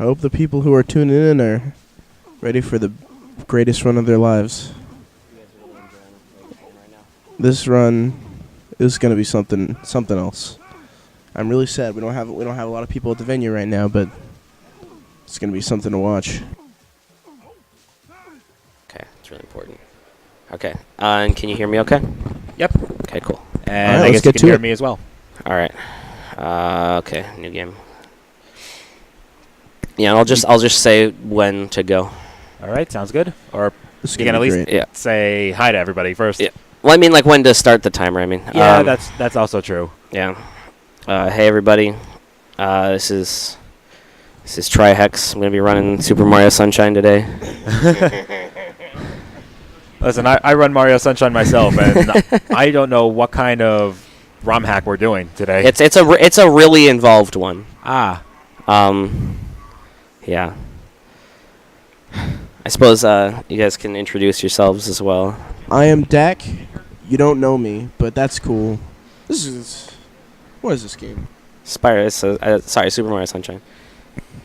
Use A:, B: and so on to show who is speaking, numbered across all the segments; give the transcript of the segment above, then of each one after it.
A: I hope the people who are tuning in are ready for the greatest run of their lives. This run is going to be something else. I'm really sad we don't have a lot of people at the venue right now, but it's going to be something to watch.
B: Okay, it's really important. Okay, and can you hear me okay?
C: Yep.
B: Okay, cool.
C: And
A: All right,
C: I guess you can hear me as well.
B: All right. Okay, new game. Yeah, I'll just say when to go.
C: All right, sounds good. Or
A: This is
C: you can at
A: gonna be
C: least
A: great.
C: say hi to everybody first.
B: Yeah. Well, I mean, like when to start the timer. I mean.
C: Yeah, that's also true.
B: Yeah. Hey everybody. This is Trihex. I'm gonna be running Super Mario Sunshine today.
C: Listen, I run Mario Sunshine myself, and I don't know what kind of ROM hack we're doing today.
B: It's a really involved one.
C: Ah.
B: Yeah. I suppose you guys can introduce yourselves as well.
A: I am Dak. You don't know me, but that's cool. What is this game?
B: Spyro. Sorry, Super Mario Sunshine.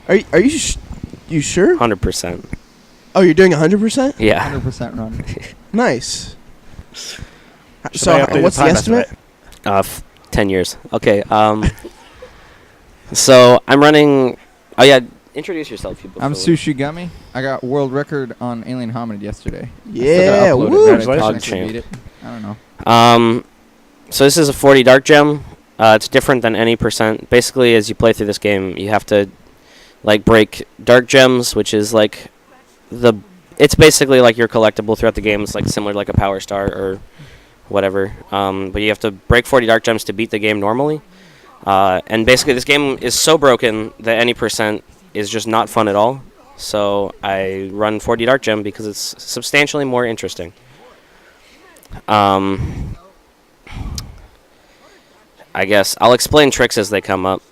A: Are you you sure?
B: 100%.
A: Oh, you're doing 100%?
B: Yeah.
D: 100% run.
A: Nice.
C: Should I update
A: What's the
C: time
A: estimate?
B: 10 years. Okay. So I'm running. Oh yeah. Introduce yourself, people.
D: I'm Sushi Gummy. I got world record on Alien Hominid yesterday.
A: Yeah,
D: I still gotta upload
A: woo!
D: it, but I
B: Dog
D: technically
B: champ.
D: beat it. I don't know.
B: So this is a 40 dark gem. It's different than any percent. Basically, as you play through this game, you have to like break dark gems, which is like it's basically like your collectible throughout the game. It's like similar to like a power star or whatever. But you have to break 40 dark gems to beat the game normally. And basically, this game is so broken that any percent is just not fun at all. So I run 40 dark gem because it's substantially more interesting. I guess I'll explain tricks as they come up.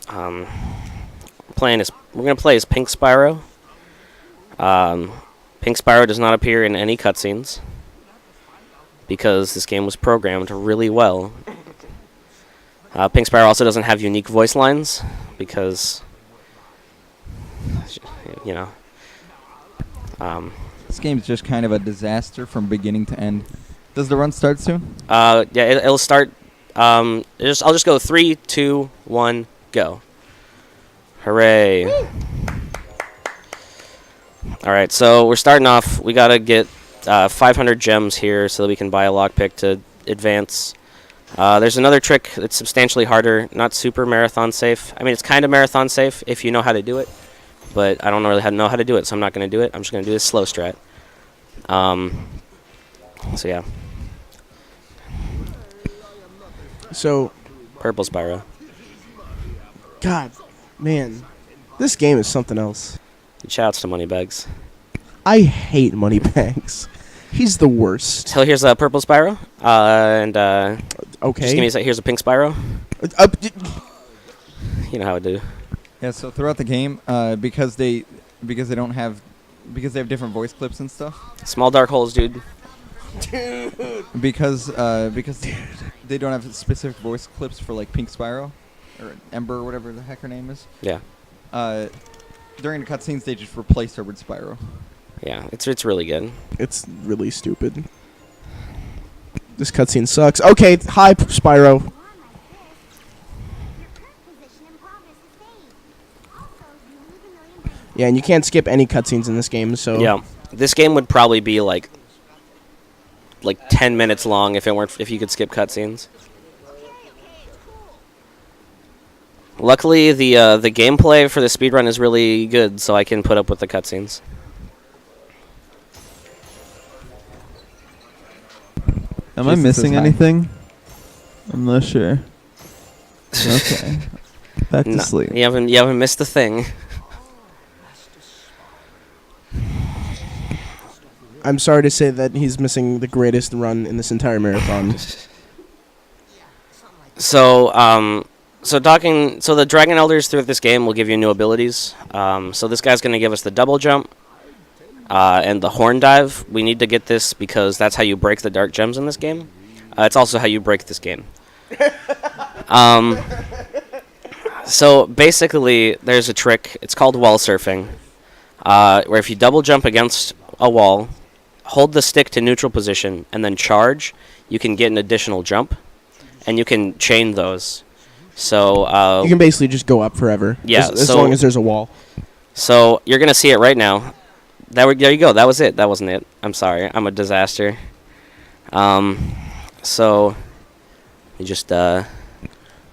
B: We're gonna play as Pink Spyro. Pink Spyro does not appear in any cutscenes because this game was programmed really well. Pink Spyro also doesn't have unique voice lines because, you know.
D: This game's just kind of a disaster from beginning to end. Does the run start soon?
B: Yeah, it'll start. I'll just go 3, 2, 1, go. Hooray! All right, so we're starting off. We gotta get 500 gems here so that we can buy a lockpick to advance. There's another trick that's substantially harder, not super marathon safe. I mean, it's kind of marathon safe if you know how to do it, but I don't really know how to do it, so I'm not going to do it. I'm just going to do this slow strat. So yeah.
A: So,
B: Purple Spyro.
A: God, man, this game is something else.
B: Shouts to Moneybags.
A: I hate Moneybags. He's the worst.
B: So here's a Purple Spyro, and
A: Okay.
B: just give me a sec. Here's a Pink Spyro. You know how I do.
D: Yeah. So throughout the game, because they have different voice clips and stuff.
B: Small dark holes, dude.
D: Because they don't have specific voice clips for like Pink Spyro, or Ember, or whatever the heck her name is.
B: Yeah.
D: During the cutscenes, they just replaced her with Spyro.
B: Yeah, it's really good.
A: It's really stupid. This cutscene sucks. Okay, hi, Spyro. Yeah, and you can't skip any cutscenes in this game, so...
B: Yeah, this game would probably be like 10 minutes long if you could skip cutscenes. Luckily, the gameplay for the speedrun is really good, so I can put up with the cutscenes.
E: Am I
D: Jason
E: missing
D: says hi.
E: anything? I'm not sure. Okay. Back to
B: No,
E: sleep.
B: you haven't missed a thing.
A: I'm sorry to say that he's missing the greatest run in this entire marathon.
B: So the Dragon Elders throughout this game will give you new abilities. So this guy's going to give us the double jump and the horn dive. We need to get this because that's how you break the dark gems in this game. It's also how you break this game. So basically, there's a trick. It's called wall surfing, where if you double jump against a wall, hold the stick to neutral position, and then charge, you can get an additional jump, and you can chain those. So
A: You can basically just go up forever.
B: Yeah,
A: As
B: so-
A: long as there's a wall.
B: So you're gonna see it right now. There you go. That was it. That wasn't it. I'm sorry. I'm a disaster. So you just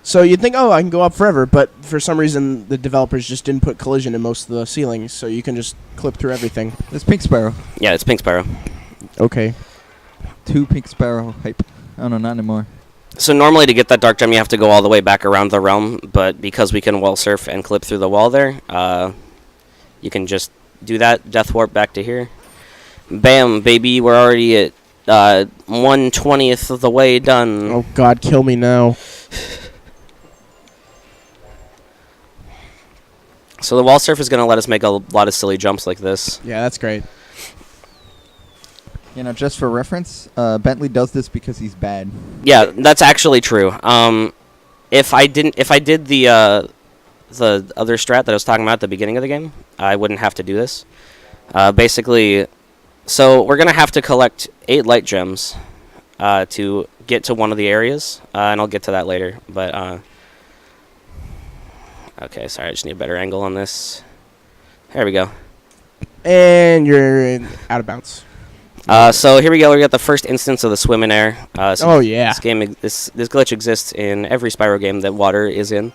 A: So you'd think, oh, I can go up forever, but for some reason the developers just didn't put collision in most of the ceilings, so you can just clip through everything.
D: It's Pink Spyro.
B: yeah, it's Pink Spyro.
A: Okay.
D: 2 Pink Spyro hype. Oh no, not anymore.
B: So normally to get that dark gem, you have to go all the way back around the realm, but because we can wall surf and clip through the wall there, you can just do that. Death warp back to here. Bam, baby, we're already at 1/20th of the way done.
A: Oh God, kill me now.
B: So the wall surf is gonna let us make a lot of silly jumps like this.
A: Yeah, that's great.
D: You know, just for reference, Bentley does this because he's bad.
B: Yeah, that's actually true. If I did the other strat that I was talking about at the beginning of the game, I wouldn't have to do this. Basically, so we're gonna have to collect 8 light gems to get to one of the areas, and I'll get to that later. But okay, sorry, I just need a better angle on this. There we go.
A: And you're out of bounds.
B: So here we go. We got the first instance of the swim in air. So
A: Oh yeah.
B: this glitch exists in every Spyro game that water is in.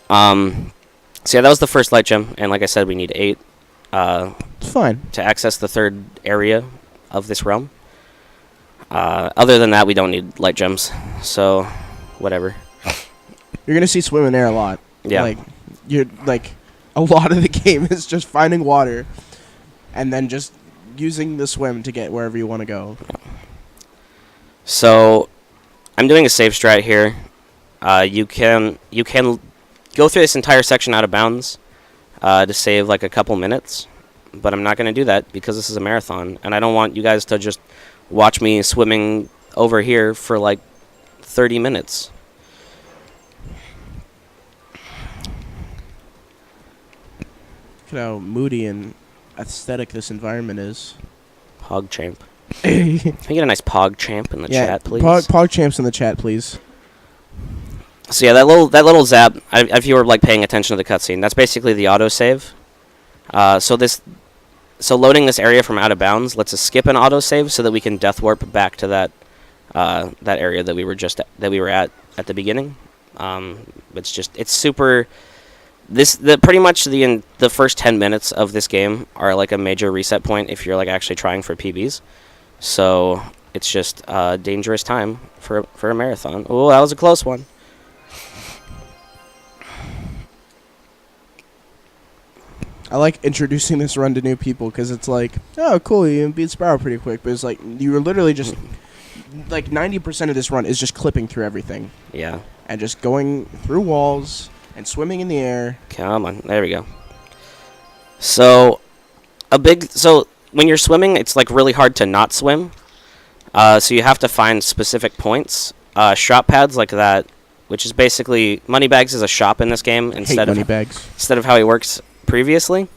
B: So yeah, that was the first light gem, and like I said, we need 8
A: It's fine.
B: to access the third area of this realm. Other than that, we don't need light gems. So whatever.
A: You're gonna see swim in air a lot.
B: Yeah.
A: Like you're like a lot of the game is just finding water, and then just using the swim to get wherever you want to go.
B: So I'm doing a save strat here. You can go through this entire section out of bounds to save like a couple minutes, but I'm not going to do that because this is a marathon, and I don't want you guys to just watch me swimming over here for like 30 minutes.
A: Look at how moody and aesthetic this environment is.
B: Pogchamp.
A: Yeah,
B: Can we get a nice Pogchamp in the chat, please?
A: Pogchamps in the chat, please.
B: So yeah, that little zap. If you were like paying attention to the cutscene, that's basically the autosave. So loading this area from out of bounds lets us skip an autosave so that we can death warp back to that area that we were at the beginning. It's super. Pretty much the first 10 minutes of this game are like a major reset point if you're like actually trying for PBs. So it's just a dangerous time for a marathon. Oh, that was a close one.
A: I like introducing this run to new people because it's like, oh, cool, you beat Spyro pretty quick. But it's like, you were literally just, like 90% of this run is just clipping through everything.
B: Yeah.
A: And just going through walls and swimming in the air.
B: Come on. There we go. So when you're swimming, it's like really hard to not swim. So you have to find specific points. Shop pads like that, which is basically Moneybags is a shop in this game instead of how he works previously.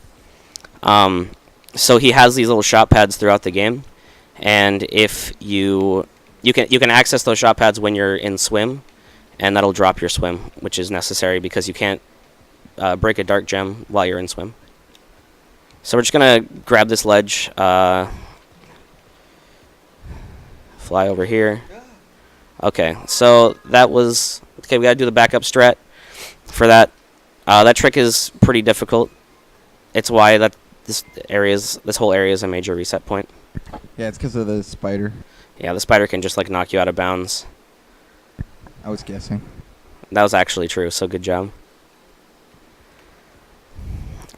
B: So he has these little shop pads throughout the game, and if you can access those shop pads when you're in swim, and that'll drop your swim, which is necessary because you can't break a dark gem while you're in swim. So we're just gonna grab this ledge, fly over here. Okay, so that was okay. We gotta do the backup strat for that. That trick is pretty difficult. It's why this whole area is a major reset point.
D: Yeah, it's because of the spider.
B: Yeah, the spider can just like knock you out of bounds.
D: I was guessing.
B: That was actually true, so good job.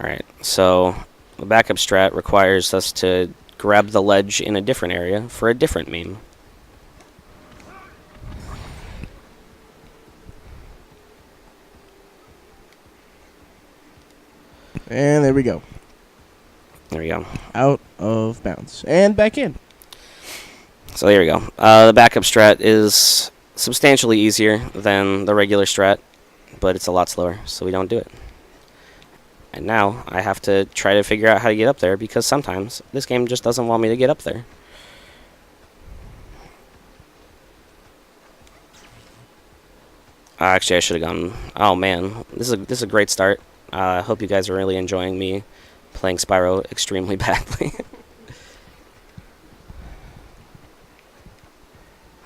B: Alright, so the backup strat requires us to grab the ledge in a different area for a different meme.
A: And there we go.
B: There we go.
A: Out of bounds. And back in.
B: So here we go. The backup strat is substantially easier than the regular strat, but it's a lot slower, so we don't do it. And now I have to try to figure out how to get up there because sometimes this game just doesn't want me to get up there. Actually, I should have gone. Oh man, this is a great start. I hope you guys are really enjoying me playing Spyro extremely badly.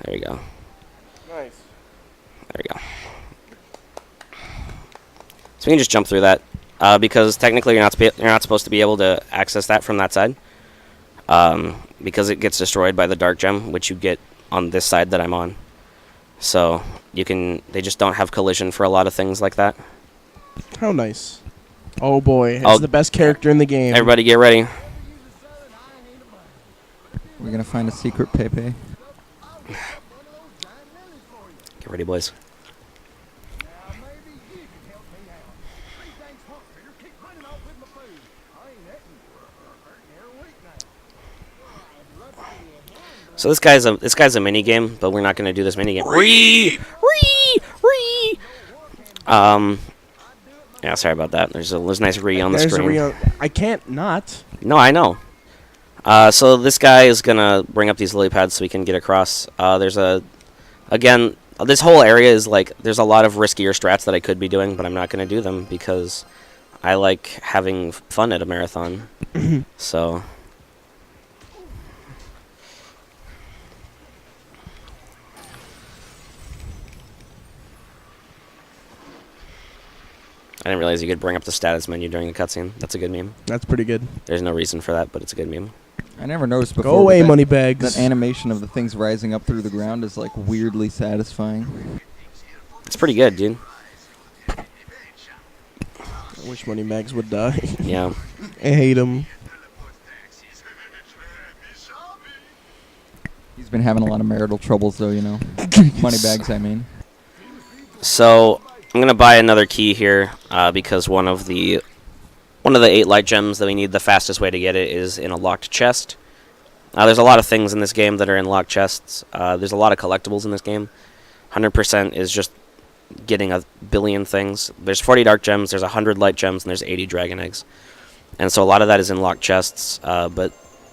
B: There you go.
A: Nice.
B: There we go. So we can just jump through that because technically you're not supposed to be able to access that from that side because it gets destroyed by the dark gem, which you get on this side that I'm on. So they just don't have collision for a lot of things like that.
A: How nice. Oh boy, it's the best character in the game.
B: Everybody get ready.
D: We're gonna find a secret Pepe.
B: Get ready, boys. So this guy's a mini game, but we're not going to do this mini game. Yeah, sorry about that. There's nice re on the screen.
A: I can't not.
B: No, I know. So this guy is gonna bring up these lily pads so we can get across. Again, this whole area is like there's a lot of riskier strats that I could be doing, but I'm not gonna do them because I like having fun at a marathon. So. I didn't realize you could bring up the status menu during the cutscene. That's a good meme.
A: That's pretty good.
B: There's no reason for that, but it's a good meme.
D: I never noticed before.
A: Go away, moneybags.
D: That animation of the things rising up through the ground is like weirdly satisfying.
B: It's pretty good, dude.
A: I wish moneybags would die.
B: Yeah.
A: I hate him.
D: He's been having a lot of marital troubles, though, you know. Moneybags, I mean.
B: So I'm gonna buy another key here because one of the 8 light gems that we need, the fastest way to get it is in a locked chest. There's a lot of things in this game that are in locked chests. There's a lot of collectibles in this game. 100% is just getting a billion things. There's 40 dark gems, there's 100 light gems, and there's 80 dragon eggs. And so a lot of that is in locked chests, but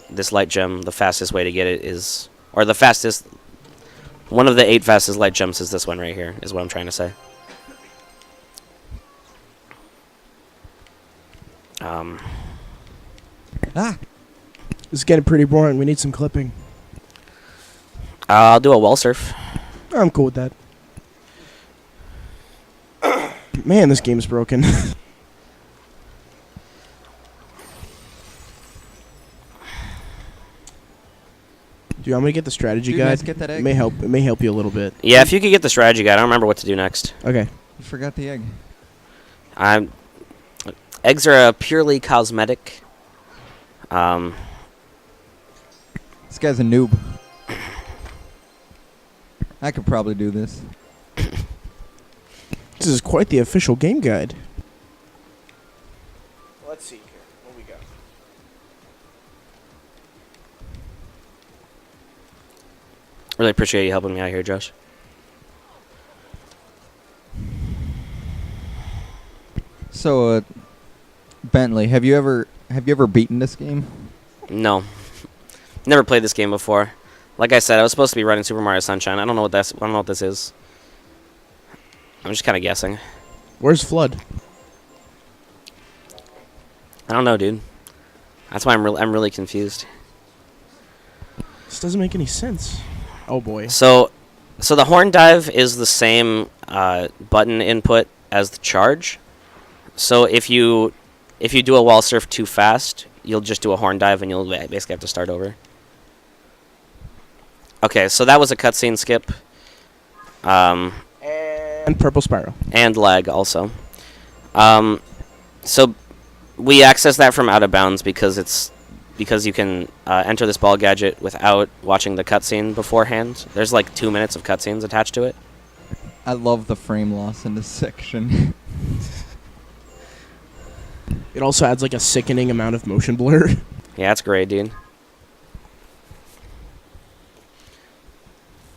B: this light gem, the fastest way to get it is, or the fastest, one of the 8 fastest light gems is this one right here, is what I'm trying to say.
A: This is getting pretty boring. We need some clipping.
B: I'll do a wall surf.
A: I'm cool with that. Man, this game's broken. Do you want me to get the strategy
D: Dude,
A: guide?
D: let's get that egg.
A: It may help. It may help you a little bit.
B: Yeah, if you could get the strategy guide, I don't remember what to do next.
A: Okay.
D: You forgot the egg.
B: Eggs are a purely cosmetic.
D: This guy's a noob. I could probably do this.
A: This is quite the official game guide. Let's see here. What we got?
B: Really appreciate you helping me out here, Josh.
D: So, Bentley, have you ever beaten this game?
B: No, never played this game before. Like I said, I was supposed to be running Super Mario Sunshine. I don't know what this is. I'm just kind of guessing.
A: Where's Flood?
B: I don't know, dude. That's why I'm really confused.
A: This doesn't make any sense. Oh boy.
B: So the horn dive is the same button input as the charge. So if you do a wall surf too fast, you'll just do a horn dive and you'll basically have to start over. Okay, so that was a cutscene skip.
A: And Purple Spyro.
B: And lag also. So we access that from out of bounds because you can enter this ball gadget without watching the cutscene beforehand. There's like 2 minutes of cutscenes attached to it.
D: I love the frame loss in this section.
A: It also adds like a sickening amount of motion blur.
B: Yeah, that's great, dude.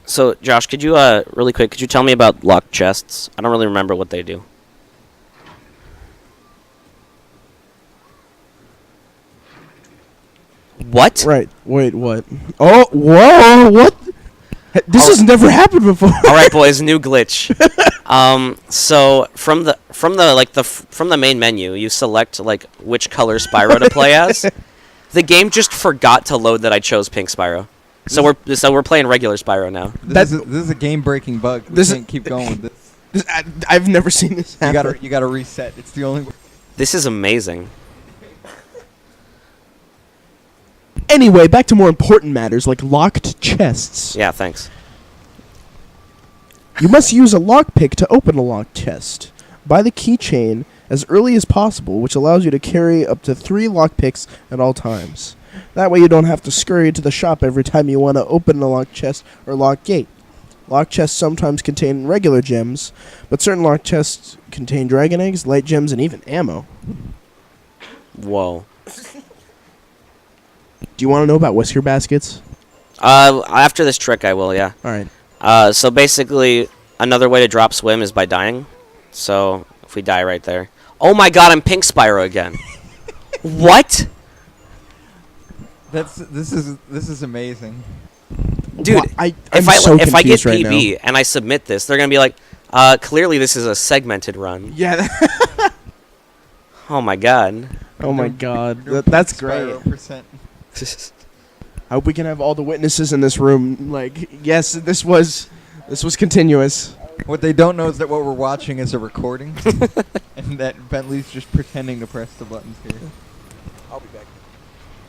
B: So, Josh, could you really quick? Could you tell me about locked chests? I don't really remember what they do. What?
A: Right. Wait, what? Oh, whoa, what? This has never happened before.
B: All right, boys, new glitch. So from the main menu, you select like which color Spyro to play as. The game just forgot to load that I chose pink Spyro. So we're playing regular Spyro now.
D: This is a game-breaking bug. We can't keep going with this.
A: I've never seen this happen.
D: You gotta reset. It's the only way.
B: This is amazing.
A: Anyway, back to more important matters like locked chests.
B: Yeah, thanks.
A: You must use a lockpick to open a locked chest. Buy the keychain as early as possible, which allows you to carry up to 3 lockpicks at all times. That way you don't have to scurry to the shop every time you want to open a locked chest or locked gate. Locked chests sometimes contain regular gems, but certain locked chests contain dragon eggs, light gems, and even ammo.
B: Whoa.
A: Do you want to know about whisker baskets?
B: After this trick, I will. Yeah.
A: All right.
B: So basically, another way to drop swim is by dying. So if we die right there. Oh my God! I'm pink Spyro again. What?
D: This is amazing.
B: Dude,
A: if I
B: get
A: right
B: PB
A: now.
B: and I submit this, they're gonna be like, clearly this is a segmented run.
A: Yeah.
B: Oh my God.
A: Oh my God. That's great.
D: Spyro%.
A: I hope we can have all the witnesses in this room. Like, yes, this was continuous.
D: What they don't know is that what we're watching is a recording, and that Bentley's just pretending to press the buttons here.
A: I'll be back.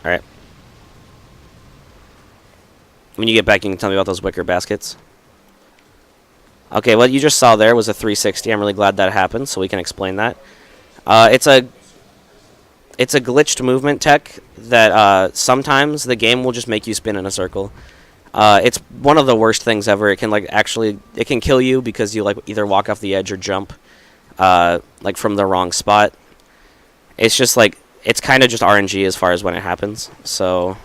B: All right. When you get back, you can tell me about those wicker baskets. Okay, what you just saw there was a 360. I'm really glad that happened, so we can explain that. It's a glitched movement tech that sometimes the game will just make you spin in a circle. It's one of the worst things ever. It can it can kill you because you either walk off the edge or jump from the wrong spot. It's just it's kind of just RNG as far as when it happens. So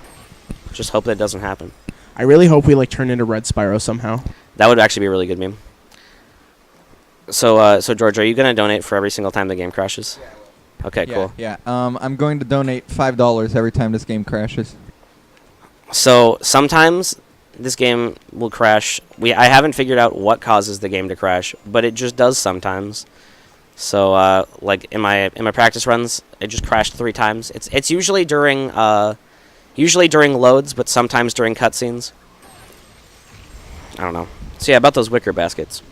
B: just hope that doesn't happen.
A: I really hope we turn into Red Spyro somehow.
B: That would actually be a really good meme. So George, are you gonna donate for every single time the game crashes? Okay, cool.
D: Yeah. I'm going to donate $5 every time this game crashes.
B: So sometimes this game will crash. I haven't figured out what causes the game to crash, but it just does sometimes. So in my practice runs, it just crashed 3 times. It's usually during loads, but sometimes during cutscenes. I don't know. So yeah, about those wicker baskets.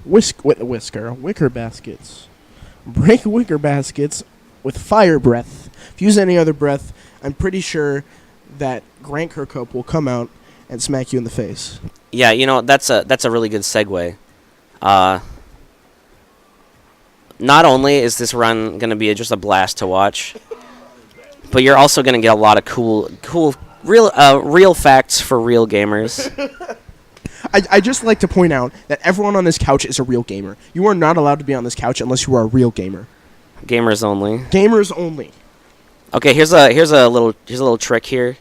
A: Wicker baskets. Break wicker baskets with fire breath. If you use any other breath, I'm pretty sure that Grant Kirkhope will come out and smack you in the face.
B: Yeah, that's a really good segue. Not only is this run going to be just a blast to watch, but you're also going to get a lot of cool real facts for real gamers.
A: I just like to point out that everyone on this couch is a real gamer. You are not allowed to be on this couch unless you are a real gamer.
B: Gamers only.
A: Gamers only.
B: Okay, here's a little trick here.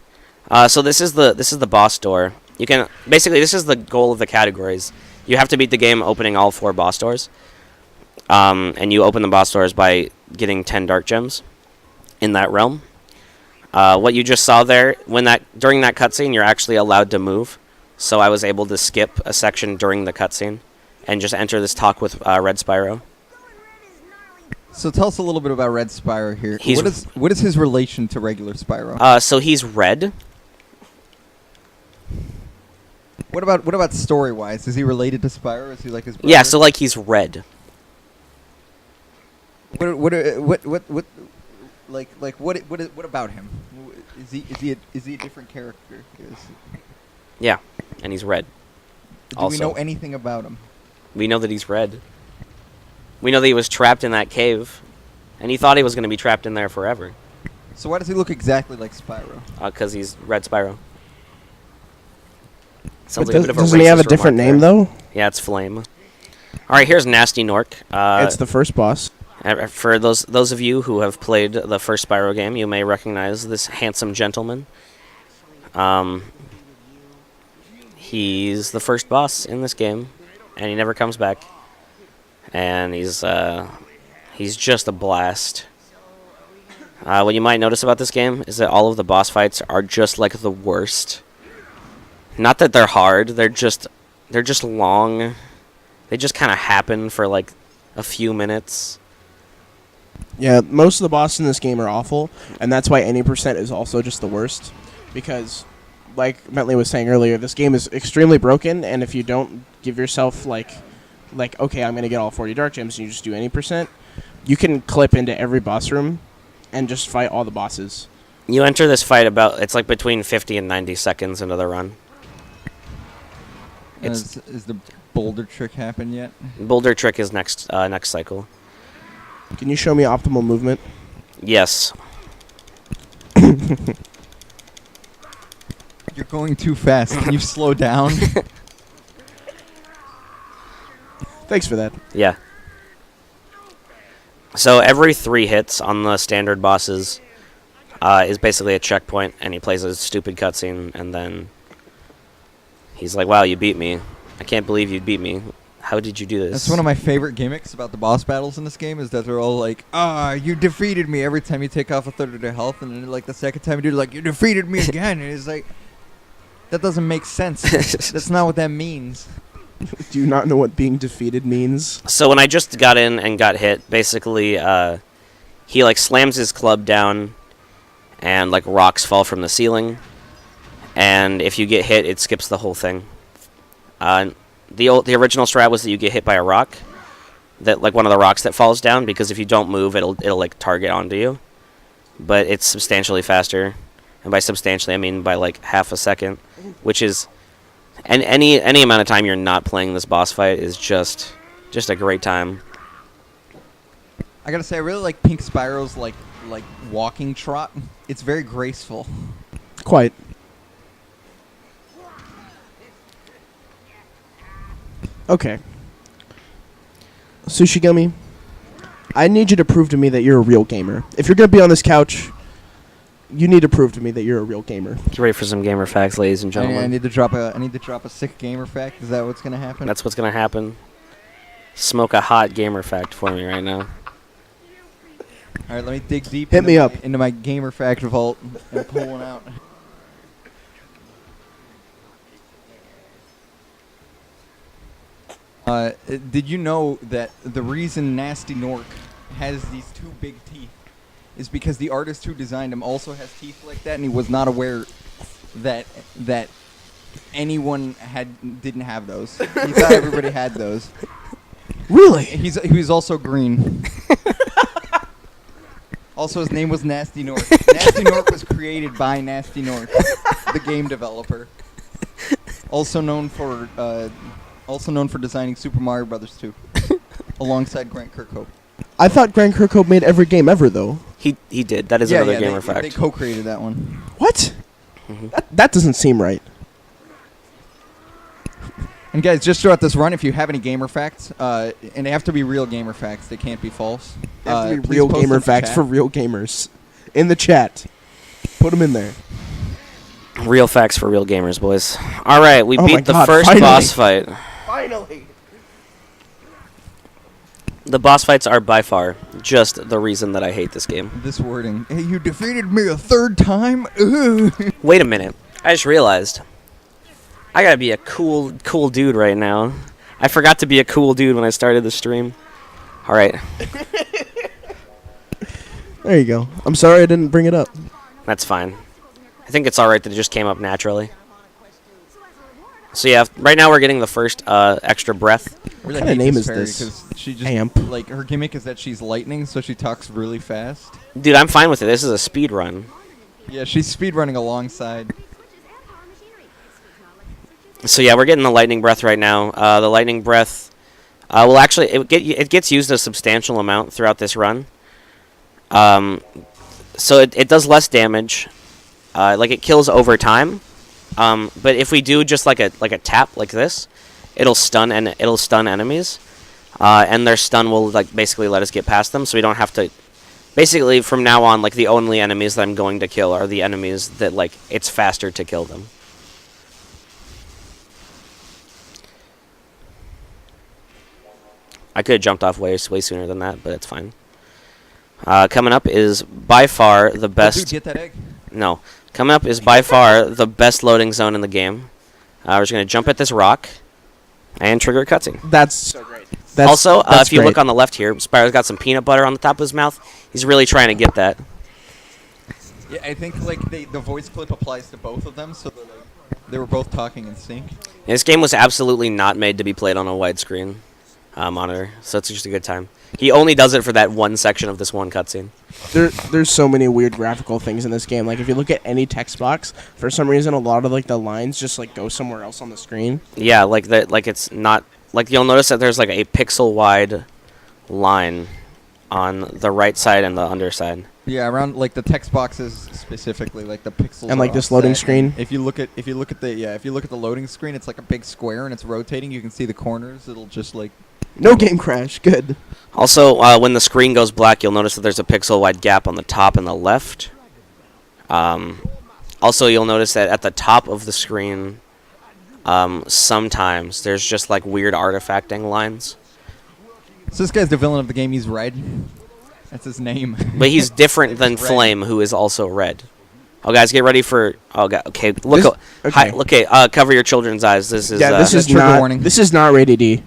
B: So this is the boss door. You can basically, this is the goal of the categories. You have to beat the game opening all 4 boss doors. And you open the boss doors by getting 10 dark gems in that realm. What you just saw there, during that cutscene, you're actually allowed to move. So I was able to skip a section during the cutscene and just enter this talk with Red Spyro.
D: So tell us a little bit about Red Spyro here. What is his relation to regular Spyro?
B: So he's red.
D: What about story-wise? Is he related to Spyro? Is he like his brother?
B: Yeah, so he's red.
D: What about him? Is he a different character?
B: Yeah, and he's red.
D: Do we know anything about him?
B: We know that he's red. We know that he was trapped in that cave, and he thought he was going to be trapped in there forever.
D: So why does he look exactly like Spyro?
B: Because he's Red Spyro. Sounds like a bit of a
A: doesn't he have a
B: racist
A: different
B: remark
A: name,
B: there.
A: though?
B: Yeah, it's Flame. All right, here's Nasty Nork.
A: It's the first boss.
B: For those of you who have played the first Spyro game, you may recognize this handsome gentleman. He's the first boss in this game, and he never comes back. And he's just a blast. What you might notice about this game is that all of the boss fights are just like the worst. Not that they're hard, they're just long. They just kind of happen for like a few minutes.
A: Yeah, most of the bosses in this game are awful, and that's why any percent is also just the worst. Because, like Bentley was saying earlier, this game is extremely broken, and if you don't give yourself like okay, I'm gonna get all 40 dark gems, and you just do any percent, you can clip into every boss room and just fight all the bosses.
B: You enter this fight it's like between 50 and 90 seconds into the run.
D: Is the boulder trick happen yet?
B: Boulder trick is next cycle.
A: Can you show me optimal movement?
B: Yes.
D: You're going too fast. Can you slow down?
A: Thanks for that.
B: Yeah. So every 3 hits on the standard bosses is basically a checkpoint, and he plays a stupid cutscene, and then he's like, "Wow, you beat me. I can't believe you beat me. How did you do this?"
D: That's one of my favorite gimmicks about the boss battles in this game is that they're all like, you defeated me every time you take off a third of their health, and then like the second time you do it, like, you defeated me again. And it's like, that doesn't make sense. That's not what that means.
A: Do you not know what being defeated means?
B: So when I just got in and got hit, basically he like slams his club down, and like rocks fall from the ceiling, and if you get hit, it skips the whole thing. The original strat was that you get hit by a rock, that like one of the rocks that falls down, because if you don't move, it'll like target onto you. But it's substantially faster, and by substantially I mean by like half a second, which is, and any amount of time you're not playing this boss fight is just a great time.
D: I gotta say, I really like Pink Spyro's like walking trot. It's very graceful.
A: Quite. Okay. Sushigami, I need you to prove to me that you're a real gamer. If you're going to be on this couch, you need to prove to me that you're a real gamer.
B: Get ready for some gamer facts, ladies and gentlemen.
D: I need to drop a sick gamer fact. Is that what's gonna happen?
B: That's what's going to happen. Smoke a hot gamer fact for me right now.
D: All right, let me dig deep.
A: Hit me up.
D: Into my gamer fact vault and pull one out. Did you know that the reason Nasty Nork has these 2 big teeth is because the artist who designed him also has teeth like that, and he was not aware that anyone didn't have those. He thought everybody had those.
A: Really?
D: He was also green. Also, his name was Nasty Nork. Nasty Nork was created by Nasty Nork, the game developer, also known for designing Super Mario Bros. 2, alongside Grant Kirkhope.
A: I thought Grant Kirkhope made every game ever, though.
B: He did. That is another gamer fact.
D: They co-created that one.
A: What?
B: Mm-hmm.
A: That doesn't seem right.
D: And guys, just throughout this run, if you have any gamer facts, and they have to be real gamer facts, they can't be false.
A: They have to be
D: please
A: real
D: post
A: gamer
D: them to
A: facts
D: chat.
A: for real gamers. In the chat. Put them in there.
B: Real facts for real gamers, boys. All right, we
A: Oh my
B: beat the
A: God,
B: first
A: finally.
B: boss fight.
A: Finally.
B: The boss fights are by far just the reason that I hate this game.
D: This wording. Hey, you defeated me a 3rd time? Ugh.
B: Wait a minute. I just realized. I gotta be a cool dude right now. I forgot to be a cool dude when I started the stream. All right.
A: There you go. I'm sorry I didn't bring it up.
B: That's fine. I think it's alright that it just came up naturally. So yeah, right now we're getting the first extra breath.
D: What
A: kind of name is this?
D: Because she just
A: Amp.
D: like her gimmick is that she's lightning, so she talks really fast.
B: Dude, I'm fine with it. This is a speed run.
D: Yeah, she's speedrunning alongside.
B: So yeah, we're getting the lightning breath right now. The lightning breath will actually it gets used a substantial amount throughout this run. So it does less damage. Like it kills over time. But if we do just like a tap like this, it'll stun enemies. And their stun will like basically let us get past them, so we don't have Basically, from now on, like, the only enemies that I'm going to kill are the enemies that, like, it's faster to kill them. I could have jumped off way sooner than that, but it's fine. Coming up is by far the best...
D: Dude, get that egg.
B: No. Coming up is by far the best loading zone in the game. We're just going to jump at this rock and trigger a cutscene.
A: That's so great.
B: Also,
A: that's
B: if you
A: great.
B: look on the left here, Spyro's got some peanut butter on the top of his mouth. He's really trying to get that.
D: Yeah, I think like the voice clip applies to both of them, so they were both talking in sync.
B: This game was absolutely not made to be played on a widescreen monitor, so it's just a good time. He only does it for that one section of this one cutscene.
A: There's so many weird graphical things in this game. Like if you look at any text box, for some reason a lot of like the lines just like go somewhere else on the screen.
B: Yeah, like that. Like it's not like you'll notice that there's like a pixel wide line on the right side and the underside.
D: Yeah, around like the text boxes specifically, like the pixels.
A: And like
D: are
A: this loading
D: offset.
A: screen.
D: If you look at the loading screen, it's like a big square and it's rotating. You can see the corners. It'll just like.
A: No game crash. Good.
B: Also, when the screen goes black, you'll notice that there's a pixel-wide gap on the top and the left. Also, you'll notice that at the top of the screen, sometimes there's just like weird artifacting lines.
D: So this guy's the villain of the game. He's red. That's his name.
B: But he's different than
D: Red.
B: Flame, who is also red. Oh, guys, get ready for... Oh, God. Okay,
A: This- okay.
B: Okay, cover your children's eyes. This is...
A: Yeah, this is
D: trigger
A: not.
D: warning.
A: This is not rated E.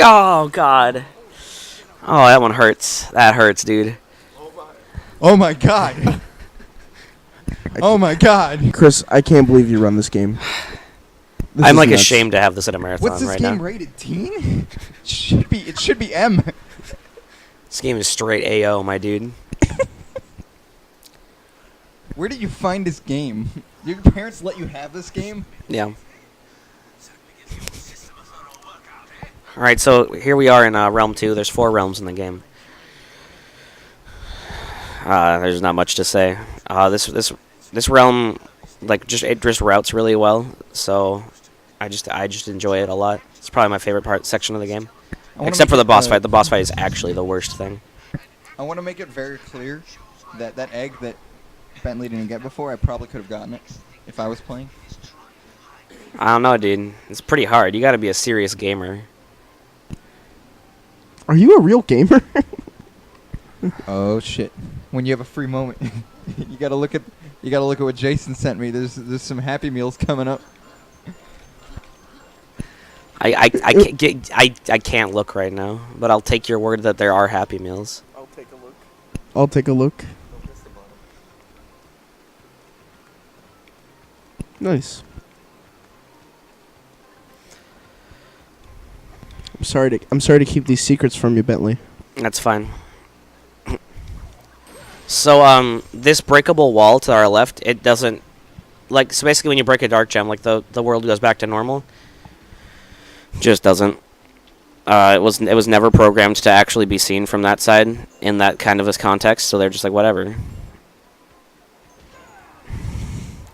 B: Oh, God. Oh, that one hurts. That hurts, dude.
D: Oh my god. Oh my god.
A: Chris, I can't believe you run this game. This
B: I'm
A: is
B: like
A: nuts.
B: ashamed to have this at a marathon
D: What's this
B: right
D: game
B: now.
D: rated? Teen? It should be M.
B: This game is straight AO, my dude.
D: Where did you find this game? Your parents let you have this game?
B: Yeah. Alright, so here we are in Realm 2. There's 4 realms in the game. There's not much to say. This realm, like, it just routes really well, so I just enjoy it a lot. It's probably my favorite section of the game. Except for the boss fight. The boss fight is actually the worst thing.
D: I want to make it very clear that that egg that Bentley didn't get before, I probably could have gotten it if I was playing.
B: I don't know, dude. It's pretty hard. You gotta be a serious gamer.
A: Are you a real gamer?
D: Oh shit! When you have a free moment, you gotta look at what Jason sent me. There's some Happy Meals coming up.
B: I can't look right now, but I'll take your word that there are Happy Meals.
A: I'll take a look. Nice. I'm sorry to keep these secrets from you, Bentley.
B: That's fine. So, this breakable wall to our left, it doesn't... Like, so basically when you break a dark gem, like, the world goes back to normal. Just doesn't. It was never programmed to actually be seen from that side in that kind of a context, so they're just like, whatever.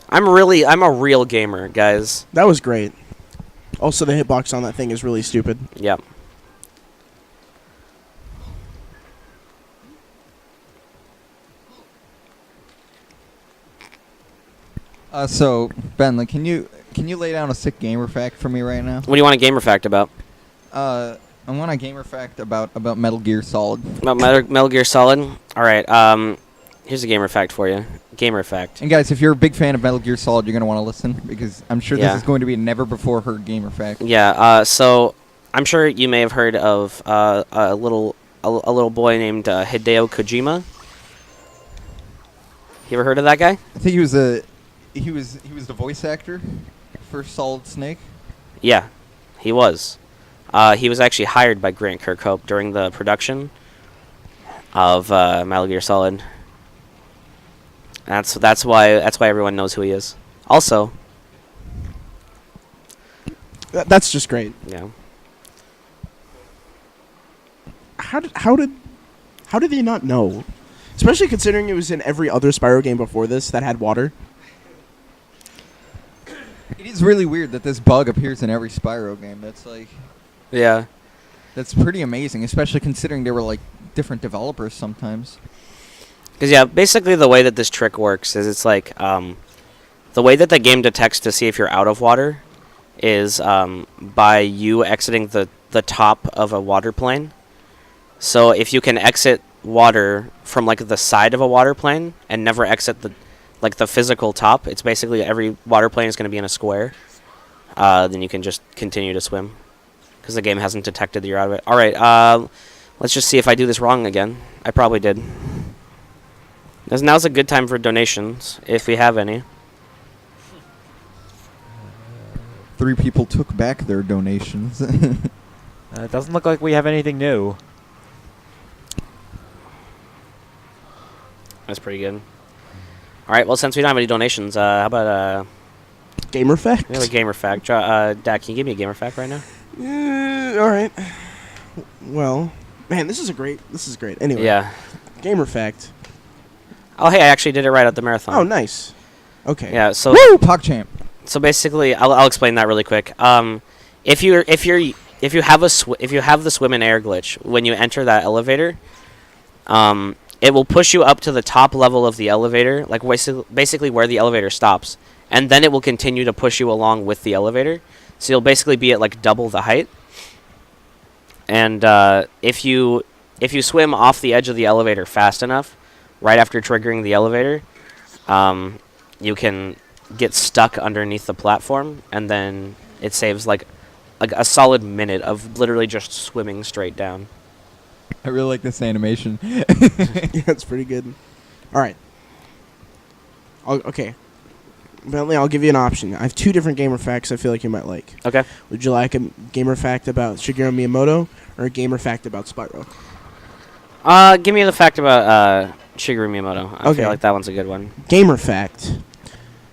B: I'm a real gamer, guys.
A: That was great. Also, the hitbox on that thing is really stupid.
B: Yep.
D: So Ben, can you lay down a sick gamer fact for me right now?
B: What do you want a gamer fact about?
D: I want a gamer fact about Metal Gear Solid.
B: About Metal Gear Solid? Alright, here's a gamer fact for you. Gamer fact.
D: And guys, if you're a big fan of Metal Gear Solid, you're gonna want to listen because I'm sure
B: Yeah.
D: this is going to be a never before heard gamer fact.
B: Yeah, so I'm sure you may have heard of a little boy named Hideo Kojima. You ever heard of that guy?
D: I think he was the voice actor for Solid Snake.
B: Yeah, he was. He was actually hired by Grant Kirkhope during the production of Metal Gear Solid. That's why everyone knows who he is. Also,
A: That's just great.
B: yeah.
A: How did they not know? Especially considering it was in every other Spyro game before this that had water.
D: It is really weird that this bug appears in every Spyro game. That's like,
B: Yeah.
D: That's pretty amazing, especially considering they were like different developers sometimes.
B: Because, yeah, basically the way that this trick works is it's like the way that the game detects to see if you're out of water is by you exiting the top of a water plane. So if you can exit water from like the side of a water plane and never exit the physical top, it's basically every water plane is going to be in a square. Then you can just continue to swim because the game hasn't detected that you're out of it. All right, let's just see if I do this wrong again. I probably did. Now's a good time for donations if we have any.
D: 3 people took back their donations.
C: It doesn't look like we have anything new.
B: That's pretty good. All right, well, since we don't have any donations, how about
A: Gamer fact.
B: we have a gamer fact? Dak, can you give me a gamer fact right now?
A: All right. Well, man, this is great. Anyway.
B: Yeah.
A: Gamer fact.
B: Oh, hey, I actually did it right at the marathon.
A: Oh, nice. Okay.
B: Yeah. So.
D: Woo! PogChamp.
B: So basically, I'll explain that really quick. If you have the swim and air glitch when you enter that elevator, it will push you up to the top level of the elevator, like basically where the elevator stops, and then it will continue to push you along with the elevator. So you'll basically be at like double the height. And if you swim off the edge of the elevator fast enough, right after triggering the elevator, you can get stuck underneath the platform, and then it saves like a solid minute of literally just swimming straight down.
D: I really like this animation.
A: Yeah, it's pretty good. All right. Okay. Bentley, I'll give you an option. I have 2 different gamer facts I feel like you might like.
B: Okay.
A: Would you like a gamer fact about Shigeru Miyamoto or a gamer fact about Spyro?
B: Give me the fact about Shigeru Miyamoto. I
A: Okay.
B: feel like that one's a good one.
A: Gamer fact.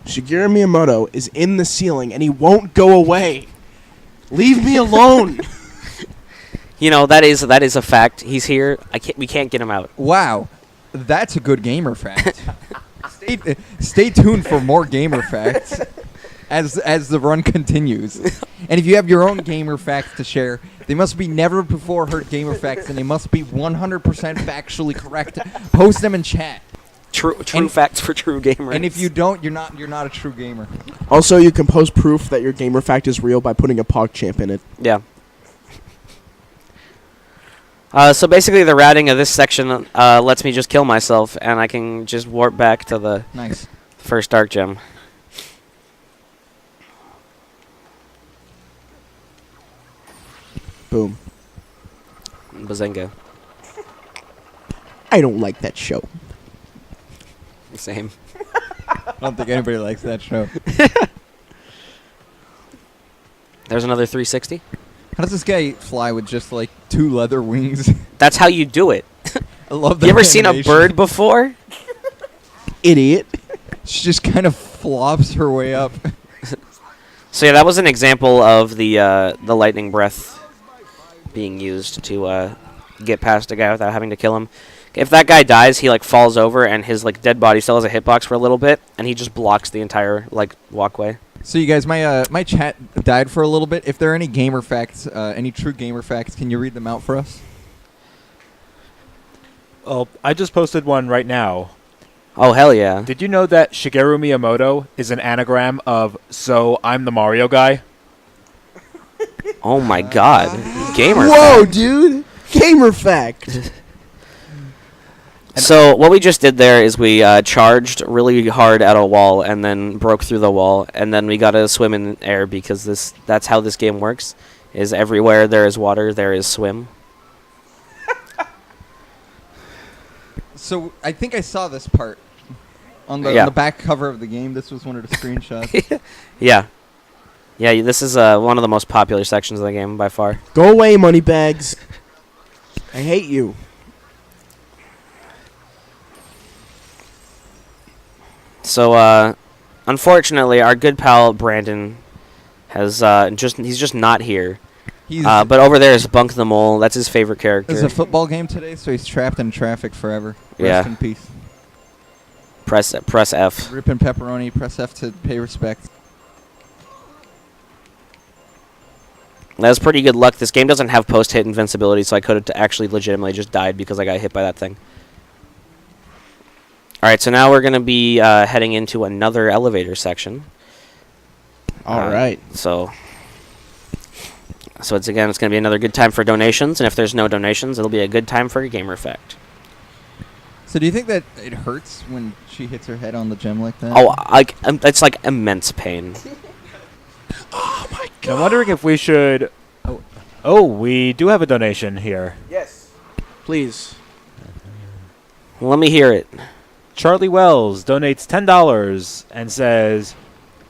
A: Shigeru Miyamoto is in the ceiling and he won't go away. Leave me alone.
B: You know, that is a fact. He's here. We can't get him out.
D: Wow, that's a good gamer fact. Stay tuned for more gamer facts as the run continues. And if you have your own gamer facts to share, they must be never before heard gamer facts, and they must be 100% factually correct. Post them in chat.
B: True facts for true gamers.
D: And if you don't, you're not a true gamer.
A: Also, you can post proof that your gamer fact is real by putting a PogChamp in it.
B: Yeah. So basically, the routing of this section lets me just kill myself, and I can just warp back to the
D: Nice.
B: first dark gem.
A: Boom.
B: Bazinga.
A: I don't like that show.
B: Same.
D: I don't think anybody likes that show.
B: There's another 360.
D: How does this guy fly with just like 2 leather wings?
B: That's how you do it.
D: I love that.
B: You ever seen a
D: animation.
B: bird before?
A: Idiot.
D: She just kind of flops her way up.
B: So yeah, that was an example of the lightning breath being used to get past a guy without having to kill him. If that guy dies, he like falls over, and his like dead body still has a hitbox for a little bit, and he just blocks the entire like walkway.
D: So you guys, my chat died for a little bit. If there are any gamer facts, any true gamer facts, can you read them out for us?
C: Oh, I just posted one right now.
B: Oh hell yeah!
C: Did you know that Shigeru Miyamoto is an anagram of "So I'm the Mario guy"?
B: Oh my god, gamer.
A: Whoa,
B: fact.
A: dude. Gamer fact.
B: So what we just did there is we charged really hard at a wall and then broke through the wall, and then we got to swim in air because that's how this game works. Is everywhere there is water, there is swim.
D: So I think I saw this part on the back cover of the game. This was one of the screenshots.
B: Yeah. Yeah, this is one of the most popular sections of the game by far.
A: Go away, moneybags. I hate you.
B: So, unfortunately, our good pal Brandon has he's just not here. But over there is Bunk the Mole. That's his favorite character.
D: There's a football game today, so he's trapped in traffic forever.
B: Yeah.
D: Rest in peace.
B: Press F.
D: Rip and pepperoni. Press F to pay respect.
B: That was pretty good luck. This game doesn't have post-hit invincibility, so I could have actually legitimately just died because I got hit by that thing. All right, so now we're going to be heading into another elevator section.
A: All right.
B: So it's going to be another good time for donations, and if there's no donations, it'll be a good time for a gamer effect.
D: So do you think that it hurts when she hits her head on the gem like that?
B: Oh, it's like immense pain.
A: Oh my god.
C: I'm wondering if we should. Oh, we do have a donation here.
A: Yes. Please.
B: Let me hear it.
C: Charlie Wells donates $10 and says,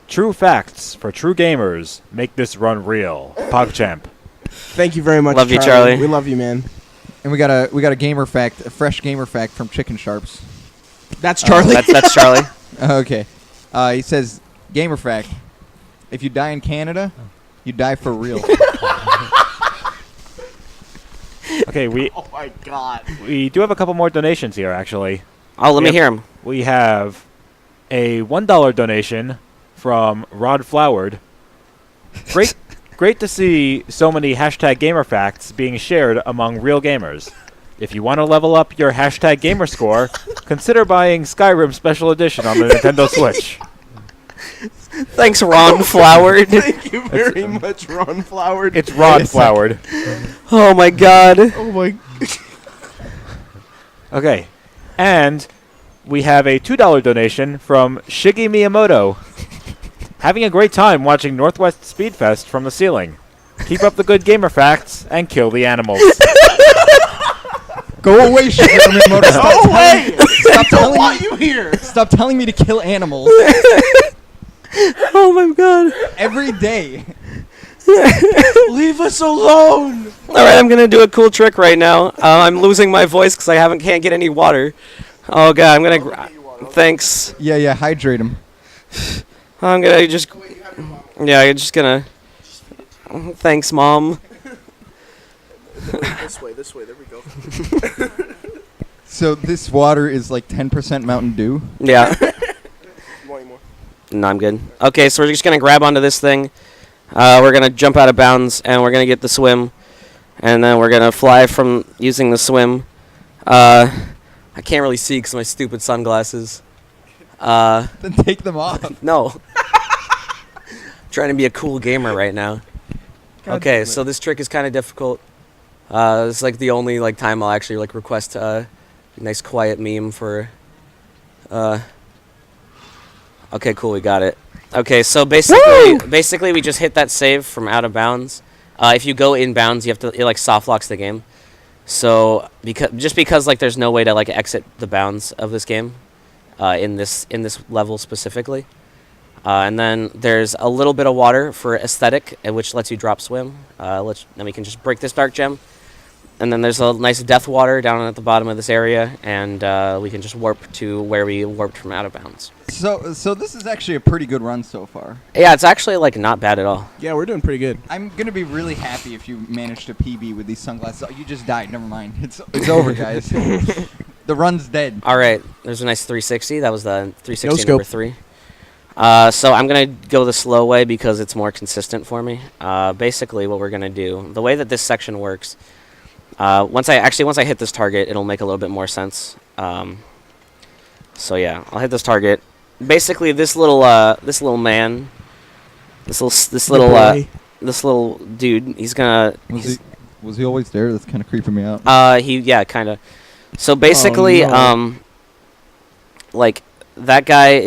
C: "True facts for true gamers make this run real." PogChamp.
A: Thank you very much.
B: Love you, Charlie.
A: We love you, man.
D: And we got a gamer fact, a fresh gamer fact from Chicken Sharps.
A: That's Charlie.
B: That's Charlie.
D: Okay. He says, gamer fact, if you die in Canada, you die for real.
C: Okay,
A: Oh my god.
C: we do have a couple more donations here, actually.
B: Oh, let me
C: Yep.
B: hear him.
C: We have a $1 donation from Rod Flowered. Great to see so many hashtag gamer facts being shared among real gamers. If you want to level up your hashtag gamer score, consider buying Skyrim Special Edition on the Nintendo Switch.
B: Thanks, Ron Flowered.
A: Thank you very much, Ron Flowered.
C: It's Rod Flowered.
B: Oh my god.
A: Oh my.
C: Okay. And we have a $2 donation from Shigi Miyamoto. Having a great time watching Northwest Speedfest from the ceiling. Keep up the good gamer facts and kill the animals.
D: Go away, Shigeru Miyamoto.
A: Go away!
D: Stop
A: I don't
D: telling
A: want
D: me.
A: you here.
D: Stop telling me to kill animals
B: Oh my god.
D: every day.
A: Leave us alone.
B: All right, I'm gonna do a cool trick right now. I'm losing my voice because can't get any water. Oh god, I'm gonna. Thanks.
D: Yeah, hydrate him.
B: I'm gonna just. Yeah, I'm just gonna. Thanks, Mom.
A: This way. There we go.
D: So this water is like 10% Mountain Dew.
B: Yeah.
A: You want any more?
B: No, I'm good. Okay, so we're just gonna grab onto this thing. We're gonna jump out of bounds, and we're gonna get the swim, and then we're gonna fly from using the swim. I can't really see because of my stupid sunglasses.
D: Then take them off.
B: No. Trying to be a cool gamer right now. Okay, so this trick is kind of difficult. It's like the only time I'll actually request a nice quiet meme for. Okay, cool, we got it. Okay, so basically we just hit that save from out of bounds. If you go in bounds, you have to it soft locks the game. So because there's no way to exit the bounds of this game, in this level specifically. And then there's a little bit of water for aesthetic, which lets you drop swim. Then we can just break this dark gem. And then there's a nice death water down at the bottom of this area, and we can just warp to where we warped from out of bounds.
D: So this is actually a pretty good run so far.
B: Yeah, it's actually not bad at all.
A: Yeah, we're doing pretty good.
D: I'm gonna be really happy if you manage to PB with these sunglasses. Oh, you just died. Never mind. It's over, guys. The run's dead.
B: All right, there's a nice 360. That was the 360
A: No scope.
B: number 3. So I'm gonna go the slow way because it's more consistent for me. Basically, what we're gonna do, the way that this section works. Once I hit this target, it'll make a little bit more sense. So yeah, I'll hit this target. Basically, this little man, this little dude, he's gonna.
D: Was he always there? That's kind of creeping me out.
B: Yeah, kind of. So basically,
A: Oh, no.
B: That guy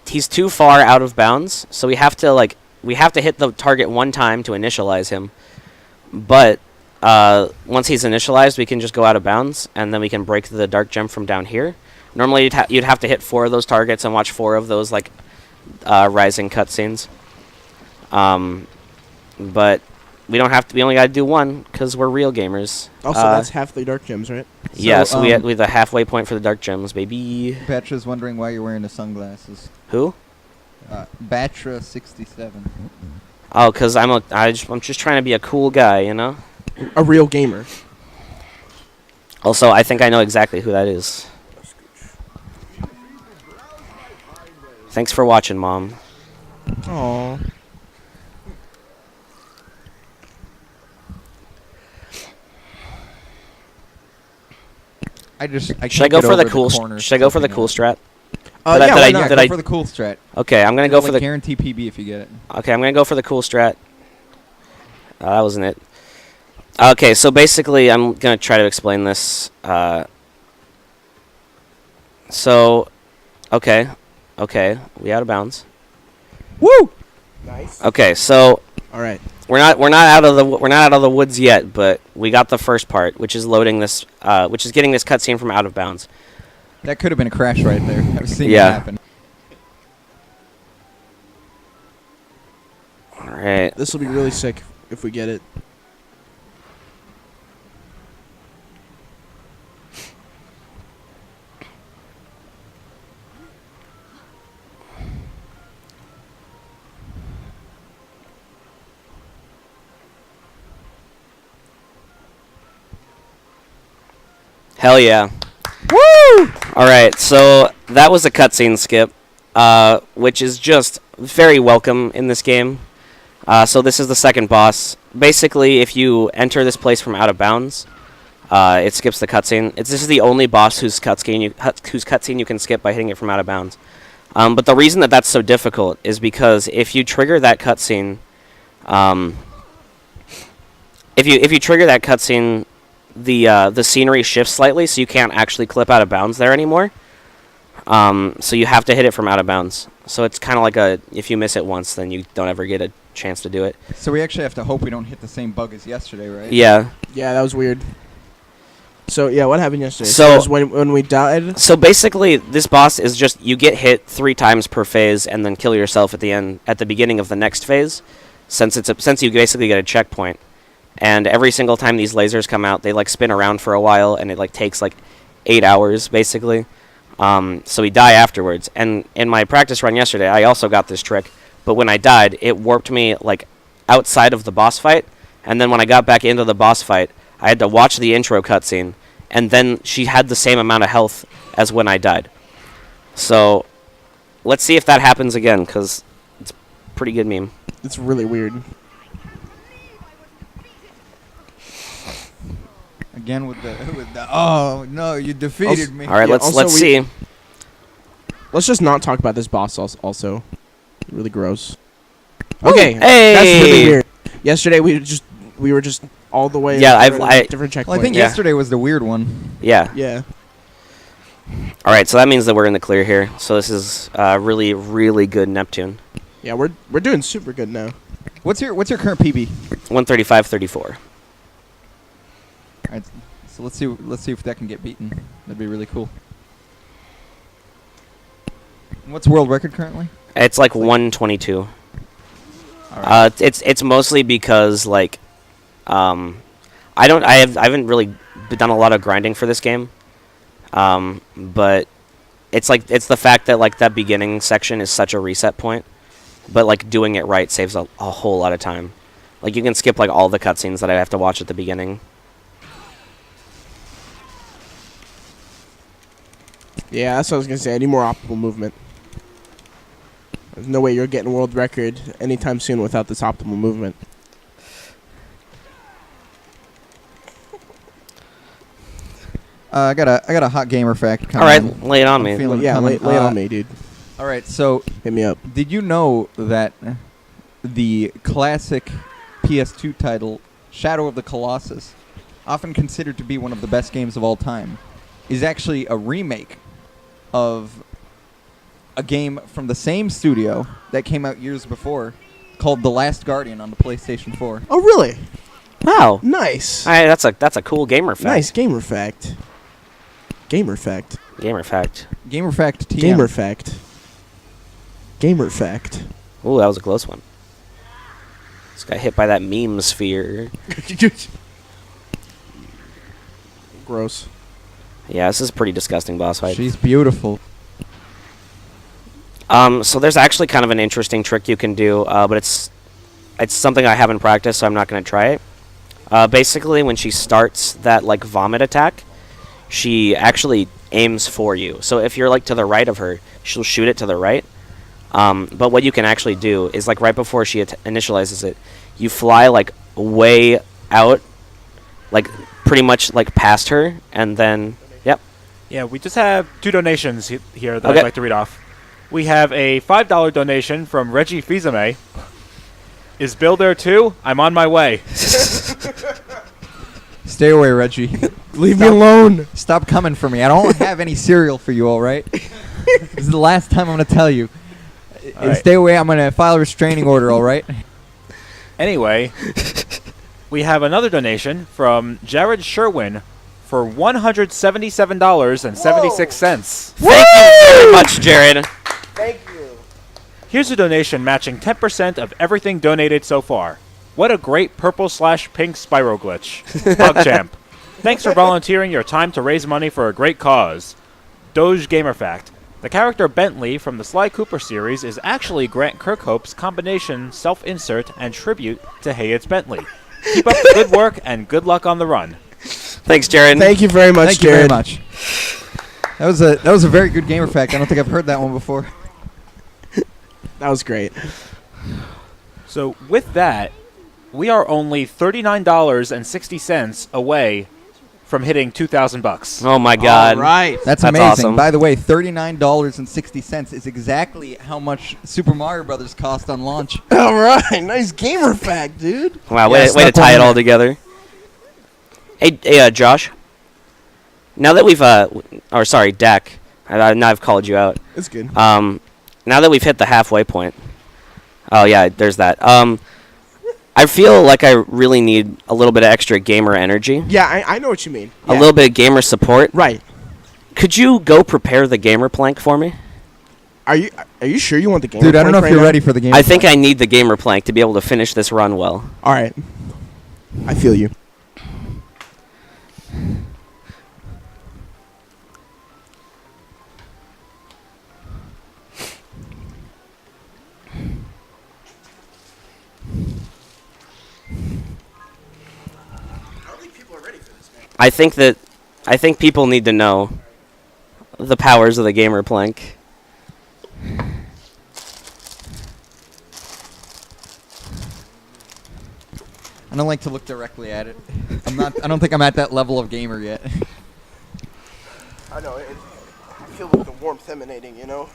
B: he's too far out of bounds. So we have to hit the target one time to initialize him, but. Once he's initialized, we can just go out of bounds, and then we can break the dark gem from down here. Normally, you'd have to hit 4 of those targets and watch 4 of those rising cutscenes. But we don't have to. We only got to do 1 because we're real gamers.
A: Also, that's half the dark gems, right?
B: Yeah, so we have the halfway point for the dark gems, baby.
D: Batra's wondering why you're wearing the sunglasses.
B: Who?
D: Batra67.
B: Oh, because I'm just trying to be a cool guy, you know.
A: A real gamer.
B: Also, I think I know exactly who that is. Thanks for watching, Mom.
A: Aww.
B: Should I go for the cool? Should I go for the cool strat?
A: Yeah,
B: Did
A: why
B: I-
A: not?
B: did
D: Go
B: I-
D: for the cool strat.
B: Okay, I'm gonna
D: It'll,
B: go for
D: like,
B: the.
D: guarantee PB if you get it.
B: Okay, I'm gonna go for the cool strat. That wasn't it. Okay, so basically, I'm gonna try to explain this. Okay, we out of bounds.
A: Woo! Nice.
B: Okay, so
A: All right.
B: we're not out of the woods yet, but we got the first part, which is loading this, which is getting this cutscene from out of bounds.
D: That could have been a crash right there. I've seen
B: Yeah.
D: it happen.
B: All right.
A: This will be really sick if we get it.
B: Hell yeah. Woo! All right, so that was a cutscene skip, which is just very welcome in this game. So this is the second boss. Basically, if you enter this place from out of bounds, it skips the cutscene. This is the only boss whose cutscene you can skip by hitting it from out of bounds. But the reason that that's so difficult is because if you trigger that cutscene, if you trigger that cutscene, the scenery shifts slightly, so you can't actually clip out of bounds there anymore. So you have to hit it from out of bounds. So it's kind of like if you miss it once, then you don't ever get a chance to do it.
D: So we actually have to hope we don't hit the same bug as yesterday, right?
B: Yeah.
A: Yeah, that was weird. So yeah, what happened yesterday?
B: So-
A: it was when we died.
B: So basically, this boss is just you get hit 3 times per phase and then kill yourself at the beginning of the next phase, since you basically get a checkpoint. And every single time these lasers come out, they like spin around for a while, and it like takes like 8 hours basically. So we die afterwards. And in my practice run yesterday, I also got this trick, but when I died, it warped me like outside of the boss fight. And then when I got back into the boss fight, I had to watch the intro cutscene, and then she had the same amount of health as when I died. So let's see if that happens again, because it's a pretty good meme.
A: It's really weird.
D: Again with the oh no, you defeated me.
B: All right,
A: Yeah,
B: let's
A: also
B: see.
A: Let's just not talk about this boss also. Really gross. Okay.
B: Hey!
A: That's really weird. Yesterday we were just all the way.
B: Yeah,
A: over
B: I-
A: different checkpoints.
D: Well, I think
B: Yeah.
D: yesterday was the weird one.
B: Yeah.
A: Yeah.
B: All right, so that means that we're in the clear here. So this is really, really good Neptune.
A: Yeah, we're doing super good now.
D: What's your current PB?
B: 135.34.
D: All right, so let's see if that can get beaten. That'd be really cool. And what's world record currently?
B: It's like 122.
D: All right.
B: It's mostly because like, I haven't really done a lot of grinding for this game, but it's the fact that like that beginning section is such a reset point, but like doing it right saves a whole lot of time. Like you can skip like all the cutscenes that I have to watch at the beginning.
A: Yeah, that's what I was gonna say. I need more optimal movement. There's no way you're getting world record anytime soon without this optimal movement.
D: I got a hot gamer fact.
B: All right,
D: coming.
B: lay it on
D: I'm
B: me.
D: feeling
A: Yeah,
D: coming.
A: lay it on me, dude.
D: All right, so
A: Hit me up.
D: did you know that the classic PS2 title, Shadow of the Colossus, often considered to be one of the best games of all time, is actually a remake of a game from the same studio that came out years before called The Last Guardian on the PlayStation 4.
A: Oh, really?
B: Wow.
A: Nice.
B: All right, that's a cool gamer fact.
A: Nice gamer fact. Gamer fact.
B: Gamer fact.
D: Gamer fact TM.
A: Gamer fact. Gamer fact.
B: Ooh, that was a close one. Just got hit by that meme sphere.
A: Gross.
B: Yeah, this is a pretty disgusting boss fight.
D: She's beautiful.
B: So there's actually kind of an interesting trick you can do, but it's something I haven't practiced, so I'm not going to try it. Basically, when she starts that like vomit attack, she actually aims for you. So if you're like to the right of her, she'll shoot it to the right. But what you can actually do is like right before she initializes it, you fly like way out, like pretty much like past her, and then yep,
C: Yeah, we just have 2 donations here that
B: Okay.
C: I'd like to read off. We have a $5 donation from Reggie Fizame. Is Bill there too? I'm on my way.
D: Stay away, Reggie.
A: Leave me alone.
D: Stop coming for me. I don't have any cereal for you, all right? This is the last time I'm going to tell you.
C: All right.
D: Stay away. I'm going to file a restraining order, all right?
C: Anyway, we have another donation from Jared Sherwin for $177.76.
B: Thank you very much, Jared.
A: Thank you.
C: Here's a donation matching 10% of everything donated so far. What a great purple/pink Spyro glitch. PogChamp. Thanks for volunteering your time to raise money for a great cause. Doge Gamer Fact. The character Bentley from the Sly Cooper series is actually Grant Kirkhope's combination self-insert and tribute to Hey It's Bentley. Keep up the good work and good luck on the run.
B: Thanks, Jared.
A: Thank you very much,
D: Thank you
A: Jared.
D: very much. That was a very good gamer fact. I don't think I've heard that one before.
A: That was great.
C: So with that, we are only $39.60 away from hitting $2,000.
B: Oh my God.
A: All right.
D: That's
B: That's
D: amazing.
B: awesome.
D: By the way, $39.60 is exactly how much Super Mario Brothers cost on launch.
A: All right. Nice gamer fact, dude.
B: Wow,
D: Yeah,
B: way to
D: snuck
B: tie it
D: one
B: all
D: in.
B: together. Hey, Josh. Now that we've, or sorry, Dak. Now I've called you out.
A: It's good.
B: Now that we've hit the halfway point. Oh yeah, there's that. I feel like I really need a little bit of extra gamer energy.
A: Yeah, I know what you mean.
B: A
A: Yeah.
B: little bit of gamer support.
A: Right.
B: Could you go prepare the gamer plank for me?
A: Are you sure you want the gamer
D: Dude, I don't know
A: plank
D: if you're
A: right
D: ready for the game.
B: I think I need the gamer plank to be able to finish this run well.
A: now? All right. I feel you.
B: I think people need to know the powers of the gamer plank.
D: I don't like to look directly at it. I don't think I'm at that level of gamer yet.
A: I know. I feel like the warmth emanating, you know?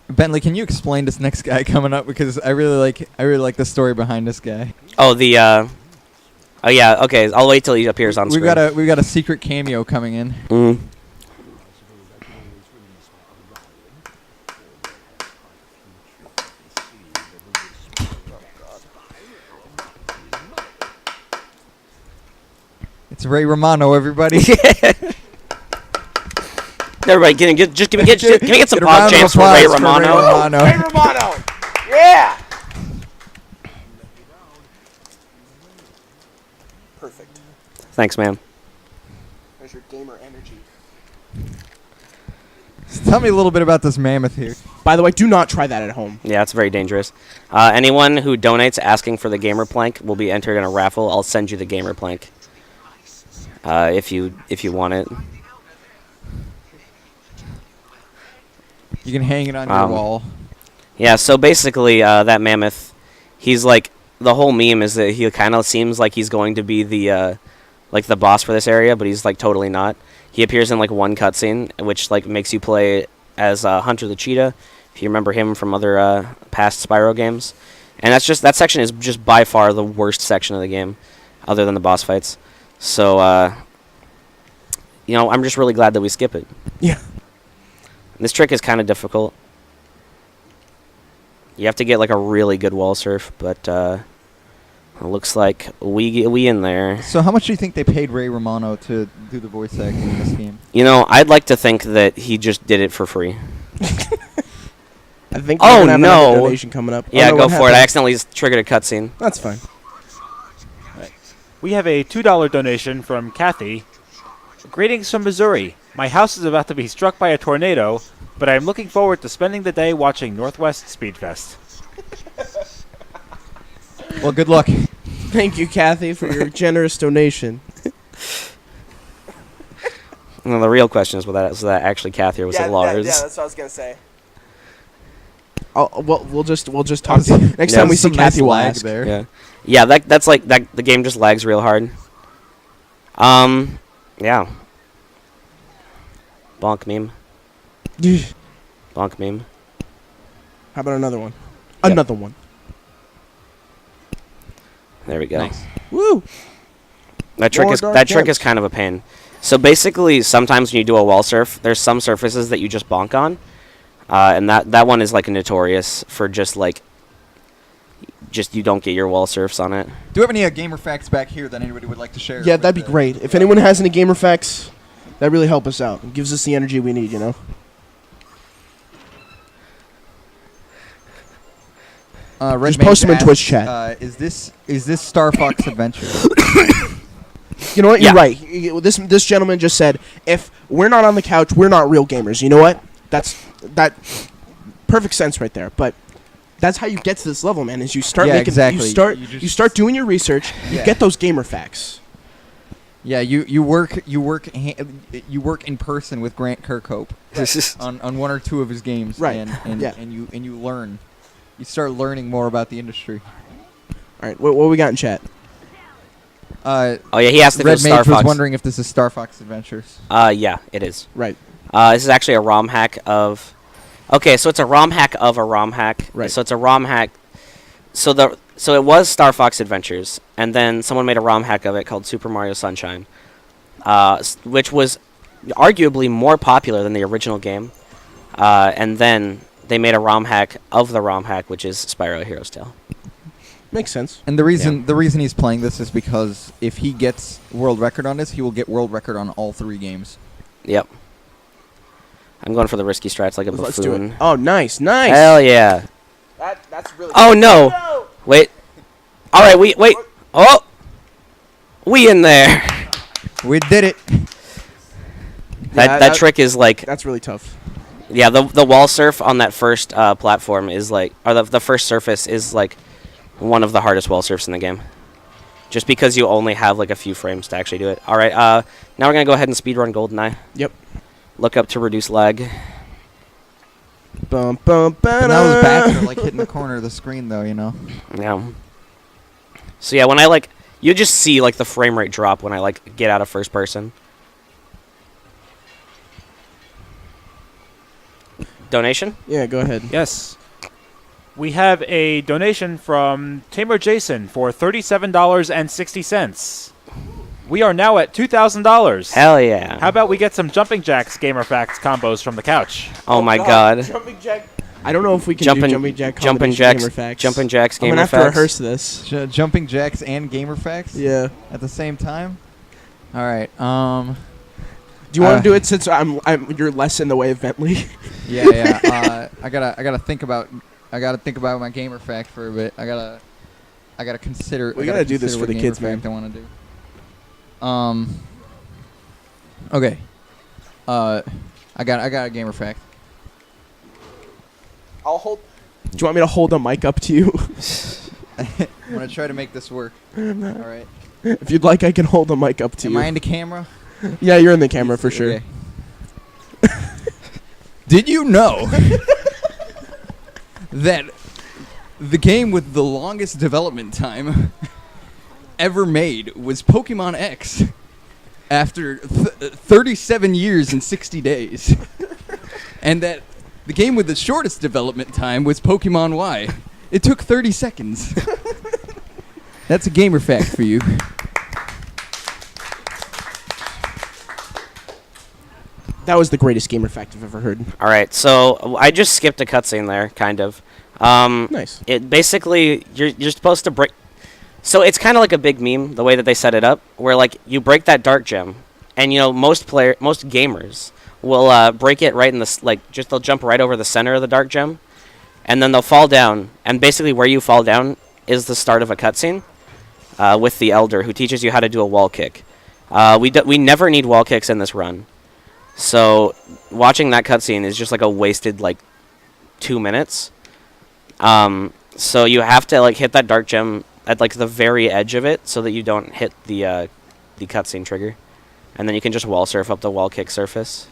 D: Bentley, can you explain this next guy coming up, because I really like the story behind this guy.
B: Oh, oh yeah, okay, I'll wait till he appears on screen.
D: We've got a secret cameo coming in.
B: Mm.
D: It's Ray Romano, everybody.
B: Everybody, can you get some
D: Get a round of
B: PogChamps for Ray
D: applause
B: Romano?
A: Ray Romano! Yeah! Perfect.
B: Thanks, man.
A: There's your gamer energy.
D: Tell me a little bit about this mammoth here.
A: By the way, do not try that at home.
B: Yeah, it's very dangerous. Anyone who donates asking for the gamer plank will be entered in a raffle. I'll send you the gamer plank if you want it.
D: You can hang it on your wall.
B: Yeah, so basically, that mammoth, he's like, the whole meme is that he kind of seems like he's going to be the like the boss for this area, but he's like totally not. He appears in like one cutscene, which like makes you play as Hunter the Cheetah, if you remember him from other past Spyro games. And that section is just by far the worst section of the game, other than the boss fights. So, I'm just really glad that we skip it.
A: Yeah.
B: This trick is kind of difficult. You have to get like a really good wall surf, but it looks like we in there.
D: So how much do you think they paid Ray Romano to do the voice acting in this game?
B: I'd like to think that he just did it for free.
A: I think
B: Oh,
A: we're gonna have another
B: no.
A: donation coming up.
B: Yeah,
A: Oh, no,
B: go
A: what
B: for it. I
A: happened?
B: accidentally triggered a cutscene.
A: That's fine.
C: We have a $2 donation from Kathy. Greetings from Missouri. My house is about to be struck by a tornado, but I am looking forward to spending the day watching Northwest Speedfest.
D: Well, good luck.
A: Thank you, Kathy, for your generous donation.
B: No, the real question is, was that actually Kathy or was it Lars?
A: that's what I was gonna say. We'll just talk. Next time we see
D: Some nice
A: Kathy, we'll
D: lag
A: ask.
D: there.
B: Yeah, that's like that. The game just lags real hard. Yeah. Bonk meme. Bonk meme.
A: How about another one?
B: Yep.
A: Another one.
B: There we go.
D: Nice.
A: Woo!
B: That trick
A: More
B: is
A: dark
B: that trick
A: gems.
B: is kind of a pain. So basically, sometimes when you do a wall surf, there's some surfaces that you just bonk on, and that one is like notorious for just you don't get your wall surfs on it.
D: Do you have any gamer facts back here that anybody would like to share?
A: Yeah, that'd be great. If anyone has any gamer facts, that really help us out. It gives us the energy we need, you know?
D: Red
A: Just
D: Mage
A: post 'em in
D: asks,
A: Twitch chat.
D: Is this Star Fox Adventure?
A: You know what?
B: Yeah.
A: You're right. This gentleman just said, if we're not on the couch, we're not real gamers. You know what? That perfect sense right there. But that's how you get to this level, man. Is you start
D: Yeah,
A: making
D: exactly.
A: you start doing your research. You
D: Yeah.
A: get those gamer facts.
D: Yeah, you work in person with Grant Kirkhope on one or two of his games,
A: Right.
D: And
A: Yeah.
D: and you learn. You start learning more about the industry.
A: All right, what we got in chat?
B: Oh yeah, he asked if it
D: Red
B: was
D: Mage
B: Star
D: was
B: Fox.
D: wondering if this is Star Fox Adventures.
B: Yeah, it is.
A: Right.
B: This is actually a ROM hack of. Okay, so it's a ROM hack of a ROM hack.
A: Right.
B: So it's a ROM hack. So it was Star Fox Adventures, and then someone made a ROM hack of it called Super Mario Sunshine, which was arguably more popular than the original game. And then they made a ROM hack of the ROM hack, which is Spyro Hero's Tale.
A: Makes sense.
D: And the reason he's playing this is because if he gets world record on this, he will get world record on all 3 games.
B: Yep. I'm going for the risky strats like a
A: Let's
B: buffoon.
A: do it. Oh, nice.
B: Hell yeah.
A: That's really.
B: Oh no! Wait. All right, wait. Oh, we in there.
D: We did it.
B: That trick is like,
A: That's really tough.
B: yeah. The wall surf on that first platform is like, or the first surface is like one of the hardest wall surfs in the game. Just because you only have like a few frames to actually do it. All right. Now we're gonna go ahead and speedrun GoldenEye.
A: Yep.
B: Look up to reduce lag.
A: Bum bum
D: And those bats are like hitting the corner of the screen, though. You know.
B: Yeah. So yeah, when I like, you just see like the frame rate drop when I like get out of first person. Donation?
A: Yeah, go ahead.
C: Yes. We have a donation from Tamer Jason for $37.60. We are now at $2,000.
B: Hell yeah.
C: How about we get some Jumping Jacks Gamer Facts combos from the couch?
B: Oh my god.
A: Jumping jack. I don't know if we can
B: Jumpin'-
A: do jumping jack.
B: Jumping
A: combination
B: Jacks.
A: Gamer facts.
B: Jumping Jacks
A: I'm
B: Gamer
A: gonna have to
B: Facts.
A: rehearse this.
D: Jumping Jacks and Gamer Facts
A: Yeah.
D: at the same time. All right.
A: Do you want to do it since you're less in the way of Bentley?
D: Yeah. I gotta think about my gamer fact for a bit. I gotta consider.
A: We
D: I
A: gotta do this
D: consider
A: for the
D: what
A: kids,
D: gamer fact
A: man.
D: I want to do. Okay. I got a gamer fact.
A: I'll hold. Do you want me to hold a mic up to you?
D: I'm gonna try to make this work. All right.
A: If you'd like, I can hold a mic up to
D: Am
A: you.
D: I in the camera?
A: Yeah, you're in the camera for sure.
D: Okay. Did you know that the game with the longest development time ever made was Pokemon X after 37 years and 60 days? And that the game with the shortest development time was Pokemon Y. It took 30 seconds. That's a gamer fact for you.
A: That was the greatest gamer fact I've ever heard.
B: All right, so I just skipped a cutscene there, kind of.
A: Nice.
B: It basically you're supposed to break. So it's kind of like a big meme the way that they set it up, where like you break that dark gem, and you know most gamers will break it right in the they'll jump right over the center of the dark gem, and then they'll fall down, and basically where you fall down is the start of a cutscene with the elder who teaches you how to do a wall kick. We never need wall kicks in this run. So watching that cutscene is just like a wasted 2 minutes. So you have to hit that dark gem at the very edge of it so that you don't hit the cutscene trigger, and then you can just wall surf up the wall kick surface.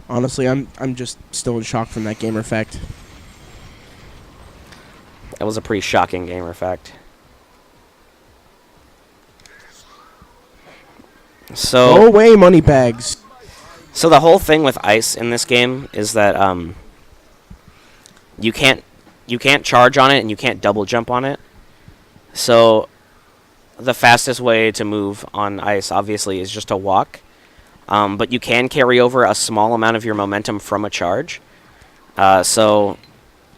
A: Honestly, I'm just still in shock from that gamer fact.
B: That was a pretty shocking gamer fact.
A: Go
B: So,
A: away, money bags.
B: so the whole thing with ice in this game is that you can't charge on it and you can't double jump on it. So the fastest way to move on ice obviously is just to walk. But you can carry over a small amount of your momentum from a charge. So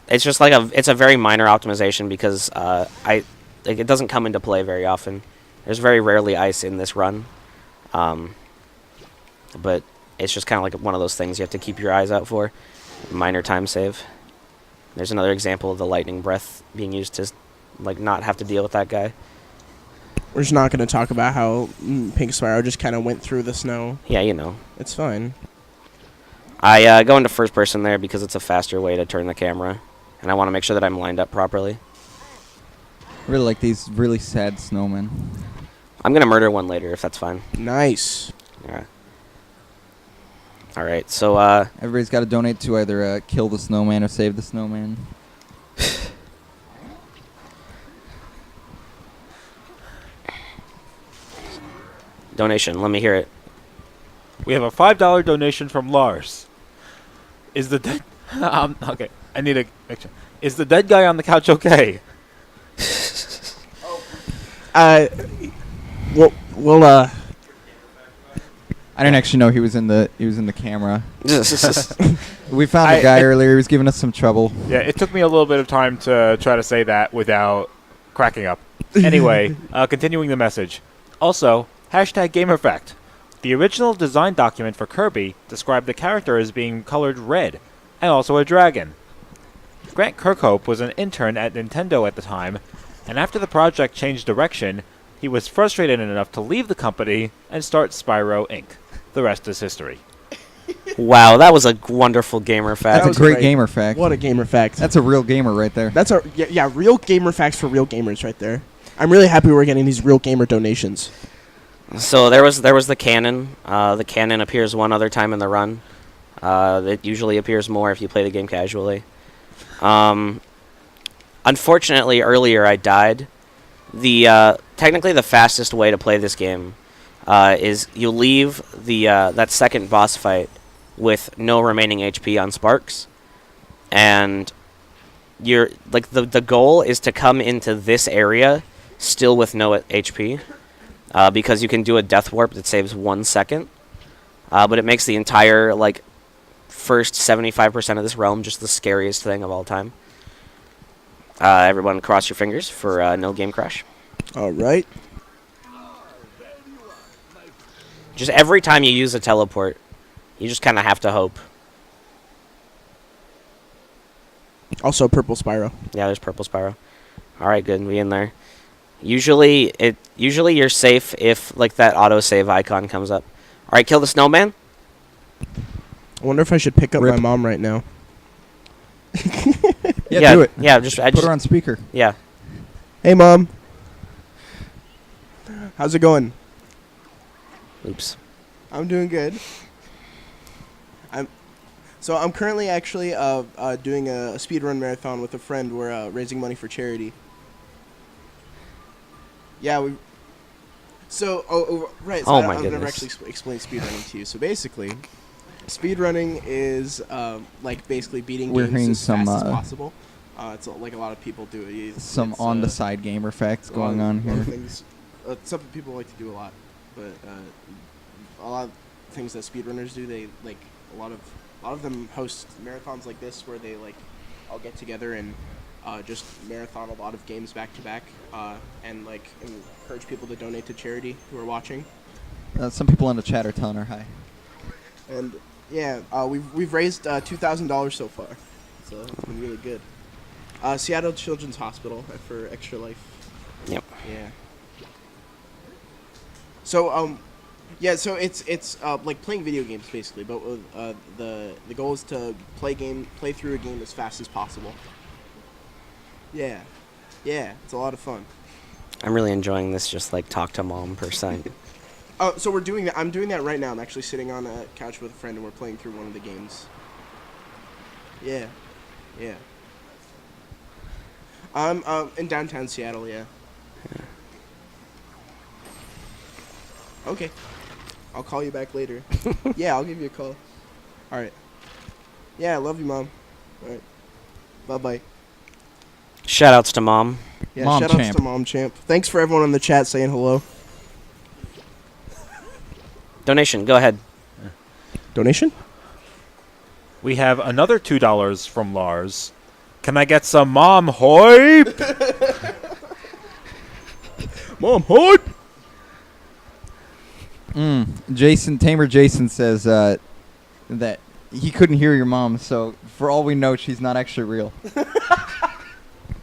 B: it's just like it's a very minor optimization because it doesn't come into play very often. There's very rarely ice in this run. But it's just kind of like one of those things you have to keep your eyes out for. Minor time save. There's another example of the lightning breath being used to like not have to deal with that guy.
A: We're just not going to talk about how Pink Spyro just kind of went through the snow.
B: Yeah, you know.
A: It's fine.
B: I go into first person there because it's a faster way to turn the camera. And I want to make sure that I'm lined up properly.
D: I really like these really sad snowmen.
B: I'm going to murder one later if that's fine.
A: Nice.
B: Yeah. Alright, so
D: Everybody's got to donate to either kill the snowman or save the snowman.
B: donation, let me hear it.
C: We have a $5 donation from Lars. Is the dead... okay, I need a... Is the dead guy on the couch okay?
A: We'll
D: I didn't actually know he was in the camera. We found a guy earlier. He was giving us some trouble.
C: Yeah, it took me a little bit of time to try to say that without cracking up. Anyway, continuing the message. Also, #GamerFact. The original design document for Kirby described the character as being colored red, and also a dragon. Grant Kirkhope was an intern at Nintendo at the time, and after the project changed direction, he was frustrated enough to leave the company and start Spyro Inc. The rest is history.
B: Wow, that was a wonderful gamer fact.
D: That's a great gamer fact.
A: What a gamer fact.
D: That's a real gamer right there.
A: That's real gamer facts for real gamers right there. I'm really happy we're getting these real gamer donations.
B: So there was the cannon. The cannon appears one other time in the run. It usually appears more if you play the game casually. Unfortunately, earlier I died. Technically the fastest way to play this game is you leave that second boss fight with no remaining HP on Sparks, and you're like the goal is to come into this area still with no HP, because you can do a death warp that saves 1 second, but it makes the entire like first 75% of this realm just the scariest thing of all time. Everyone cross your fingers for no game crash.
A: All right.
B: Just every time you use a teleport, you just kind of have to hope.
A: Also, purple Spyro.
B: Yeah, there's purple Spyro. All right, good. We in there. Usually you're safe if like that autosave icon comes up. All right, kill the snowman.
A: I wonder if I should pick up
D: Rip.
A: my mom right now.
D: Yeah, do it.
B: Yeah,
D: Put her on speaker.
B: Yeah.
A: Hey, Mom. How's it going?
B: Oops.
A: I'm doing good. I'm currently actually doing a speedrun marathon with a friend. We're raising money for charity. Yeah, we. So, right. So
B: Oh
A: I've
B: my
A: never
B: goodness.
A: actually explained speedrunning to you. So basically, speedrunning is like basically beating
D: We're
A: games
D: hearing
A: as
D: some,
A: fast as possible. It's like a lot of people do it.
D: Some
A: It's,
D: on the side gamer facts going on
A: a lot of
D: here.
A: things, something people like to do a lot, but a lot of things that speedrunners do, they like a lot of them host marathons like this where they like all get together and just marathon a lot of games back to back, and like encourage people to donate to charity who are watching.
D: Some people in the chat are telling her hi.
A: And yeah, we've raised $2,000 so far, so it's been really good. Seattle Children's Hospital for Extra Life.
B: Yep.
A: Yeah. So yeah, so it's like playing video games basically, but the goal is to play through a game as fast as possible. Yeah, it's a lot of fun.
B: I'm really enjoying this. Just like talk to mom %.
A: So we're doing that. I'm doing that right now. I'm actually sitting on a couch with a friend and we're playing through one of the games. Yeah. I'm in downtown Seattle, yeah. Okay. I'll call you back later. Yeah, I'll give you a call. All right. Yeah, I love you, Mom. All right. Bye-bye.
B: Shoutouts to Mom.
A: Yeah,
E: Mom
A: shout-outs
E: Champ.
A: to Mom Champ. Thanks for everyone in the chat saying hello.
B: Donation, go ahead.
A: Donation?
C: We have another $2 from Lars. Can I get some mom hype?
A: Mom, hype!
D: Tamer Jason says that he couldn't hear your mom, so for all we know, she's not actually real.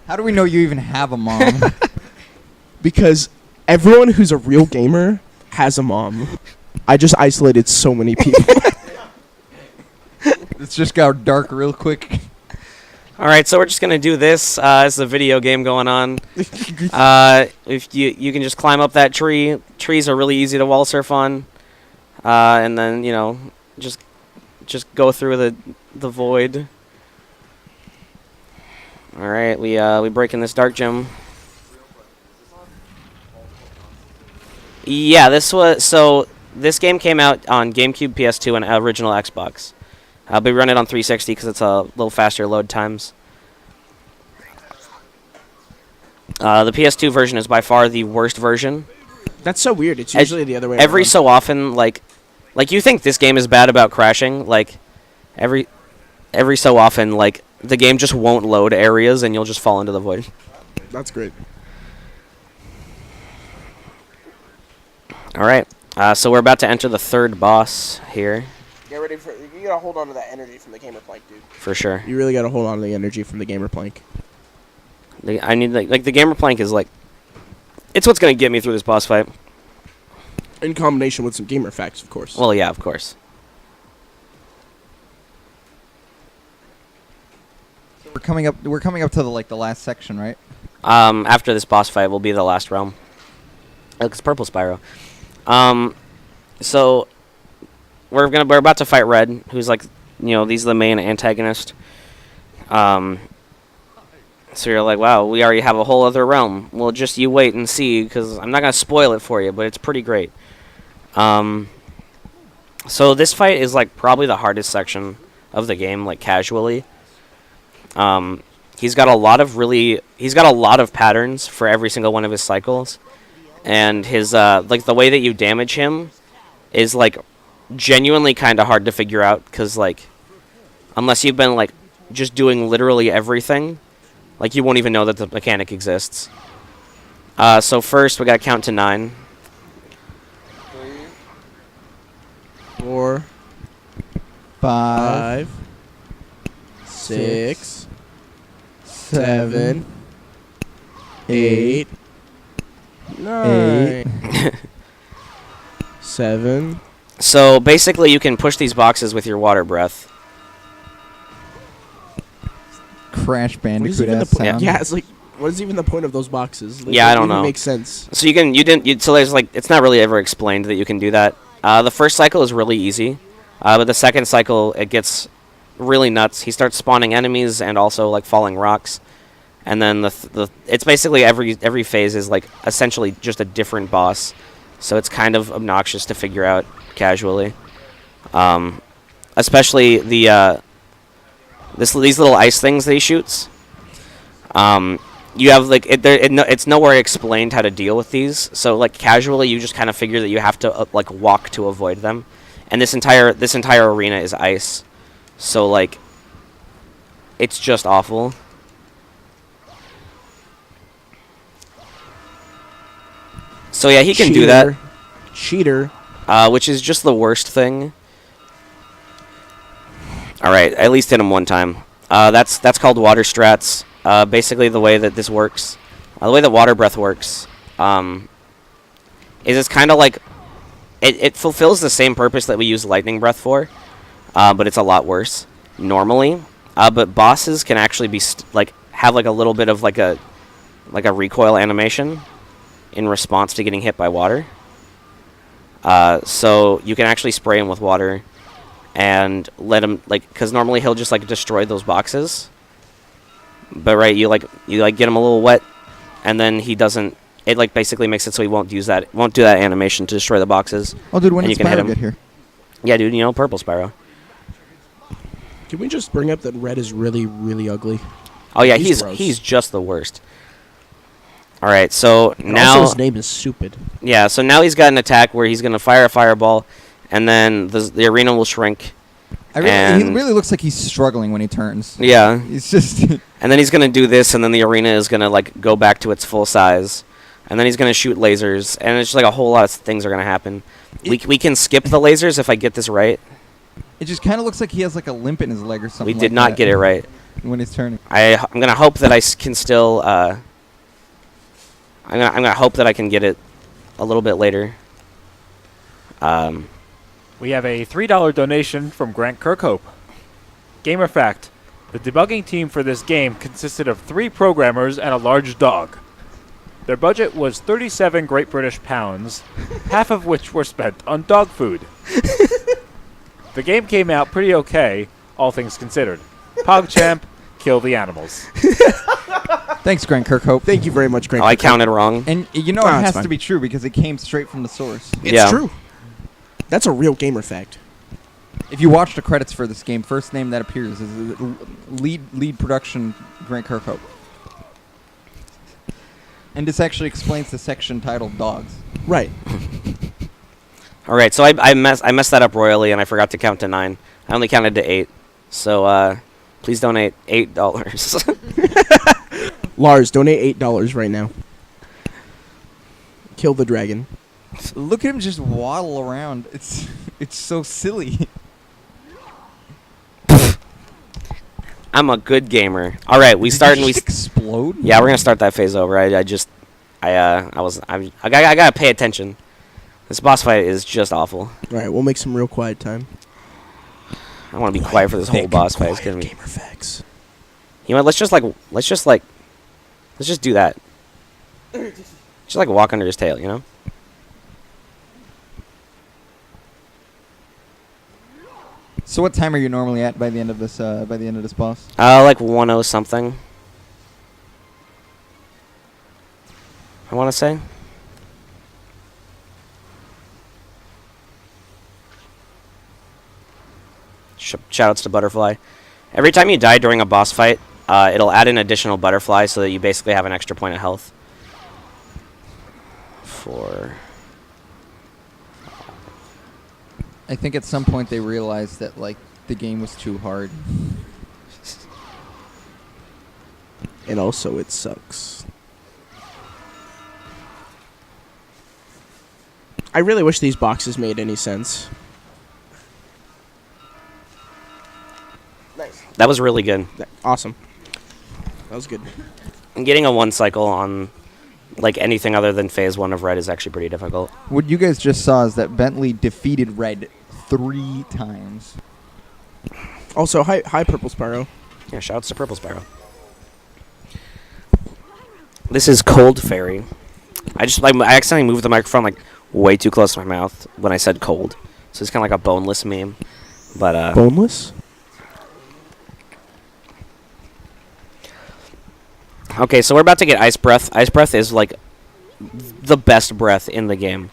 D: How do we know you even have a mom?
A: Because everyone who's a real gamer has a mom. I just isolated so many people.
D: It's just got dark real quick.
B: All right, so we're just gonna do this. It's a video game going on. If you can just climb up that tree. Trees are really easy to wall surf on, and then just go through the void. All right, we break in this dark gem. Yeah, this game came out on GameCube, PS2, and original Xbox. We run it on 360 because it's a little faster load times. The PS2 version is by far the worst version.
A: That's so weird. It's usually the other way
B: Every
A: around.
B: so often, like you think this game is bad about crashing, like every so often, like the game just won't load areas and you'll just fall into the void.
A: That's great.
B: All right, so we're about to enter the third boss here.
A: Get ready for. You gotta hold on to that energy from the gamer plank, dude.
B: For sure.
A: You really gotta hold on to the energy from the gamer plank.
B: I need like the gamer plank is like, it's what's gonna get me through this boss fight.
A: In combination with some gamer facts, of course.
B: Well, yeah, of course.
D: We're coming up to the last section, right?
B: After this boss fight will be the last realm. Look, it's purple Spyro. So we're about to fight Red, who's like, he's the main antagonist. So you're like, wow, we already have a whole other realm. Well, just you wait and see, because I'm not gonna spoil it for you, but it's pretty great. So this fight is like probably the hardest section of the game, like casually. He's got a lot of patterns for every single one of his cycles, and his like the way that you damage him is like genuinely kind of hard to figure out, because like unless you've been like just doing literally everything, like you won't even know that the mechanic exists. So first we gotta count to 9.
A: 4, 5, 6, 7, 8, 9, 7.
B: So basically you can push these boxes with your water breath.
D: Crash
A: What is
D: Bandicoot
A: even the
D: ass
A: point?
D: sound.
A: Yeah, it's like, what is even the point of those boxes? Like,
B: Yeah, I
A: it
B: don't
A: doesn't
B: know.
A: Make sense.
B: So so there's like, it's not really ever explained that you can do that. The first cycle is really easy, but the second cycle it gets really nuts. He starts spawning enemies and also like falling rocks, and then it's basically every phase is like essentially just a different boss. So it's kind of obnoxious to figure out casually, especially these little ice things that he shoots. You have like it's nowhere explained how to deal with these. So like casually, you just kind of figure that you have to like walk to avoid them. And this entire arena is ice, so like it's just awful. So yeah, he can do that.
A: Cheater.
B: Which is just the worst thing. Alright, I at least hit him one time. That's called water strats. Basically the way that this works, the way that water breath works, is it's kind of like, it fulfills the same purpose that we use lightning breath for, but it's a lot worse, normally. But bosses can actually be, have like a little bit of like a recoil animation in response to getting hit by water. So you can actually spray him with water and let him, because normally he'll just destroy those boxes. But right, you get him a little wet, and then he doesn't. It like basically makes it so he won't do that animation to destroy the boxes.
D: Oh, dude, when
B: and
D: did
B: you can hit
D: Spyro
B: him.
D: get here?
B: Yeah, dude, purple Spyro.
A: Can we just bring up that red is really, really ugly?
B: Oh yeah,
A: He's gross.
B: he's just the worst. All right, so
A: And
B: now
A: also his name is stupid.
B: yeah, so now he's got an attack where he's gonna fire a fireball, and then the arena will shrink.
D: He
B: And-
D: really looks like he's struggling when he turns.
B: Yeah,
D: He's just.
B: and then he's gonna do this, and then the arena is gonna like go back to its full size, and then he's gonna shoot lasers, and it's just like a whole lot of things are gonna happen. We can skip the lasers if I get this right.
D: It just kind of looks like he has like a limp in his leg or something.
B: We did
D: like
B: not
D: that
B: get it right.
D: when he's turning.
B: I'm gonna hope that I can still. I'm gonna hope that I can get it a little bit later.
C: We have a $3 donation from Grant Kirkhope. Gamer fact: the debugging team for this game consisted of 3 programmers and a large dog. Their budget was 37 Great British pounds, half of which were spent on dog food. The game came out pretty okay, all things considered. PogChamp, kill the animals.
D: Thanks, Grant Kirkhope.
A: Thank you very much, Greg.
B: Oh, I counted wrong.
D: And you know
A: Oh,
D: it
A: it's
D: has
A: fine.
D: to be true because it came straight from the source.
A: It's
B: Yeah.
A: true. That's a real gamer fact.
D: If you watch the credits for this game, first name that appears is lead production Grant Kirkhope. And this actually explains the section titled Dogs.
A: Right.
B: All right, so I messed that up royally, and I forgot to count to 9. I only counted to 8. So please donate $8.
A: Lars, donate $8 right now. Kill the dragon.
D: Look at him just waddle around. It's so silly.
B: I'm a good gamer. All right, we
D: Did
B: start
D: you
B: and we.
D: just explode?
B: Yeah, we're gonna start that phase over. I gotta pay attention. This boss fight is just awful.
A: All right, we'll make some real quiet time.
B: I want to be quiet for this whole boss fight. It's gonna be.
A: Gamer facts.
B: You know what? Let's just do that. Just like walk under his tail, you know?
D: So what time are you normally at by the end of this boss?
B: Like 10 something. I want to say. Shoutouts to Butterfly. Every time you die during a boss fight, it'll add an additional butterfly so that you basically have an extra point of health.
D: I think at some point they realized that like the game was too hard.
A: And also, it sucks. I really wish these boxes made any sense.
B: That was really good.
A: Awesome. That was good.
B: And getting a 1 cycle on like anything other than phase 1 of red is actually pretty difficult.
D: What you guys just saw is that Bentley defeated Red 3 times.
A: Also, hi Purple Spyro.
B: Yeah, shoutouts to Purple Spyro. This is Cold Fairy. I accidentally moved the microphone like way too close to my mouth when I said cold. So it's kind of like a boneless meme. But
A: Boneless?
B: okay, so we're about to get Ice Breath. Ice Breath is like the best breath in the game.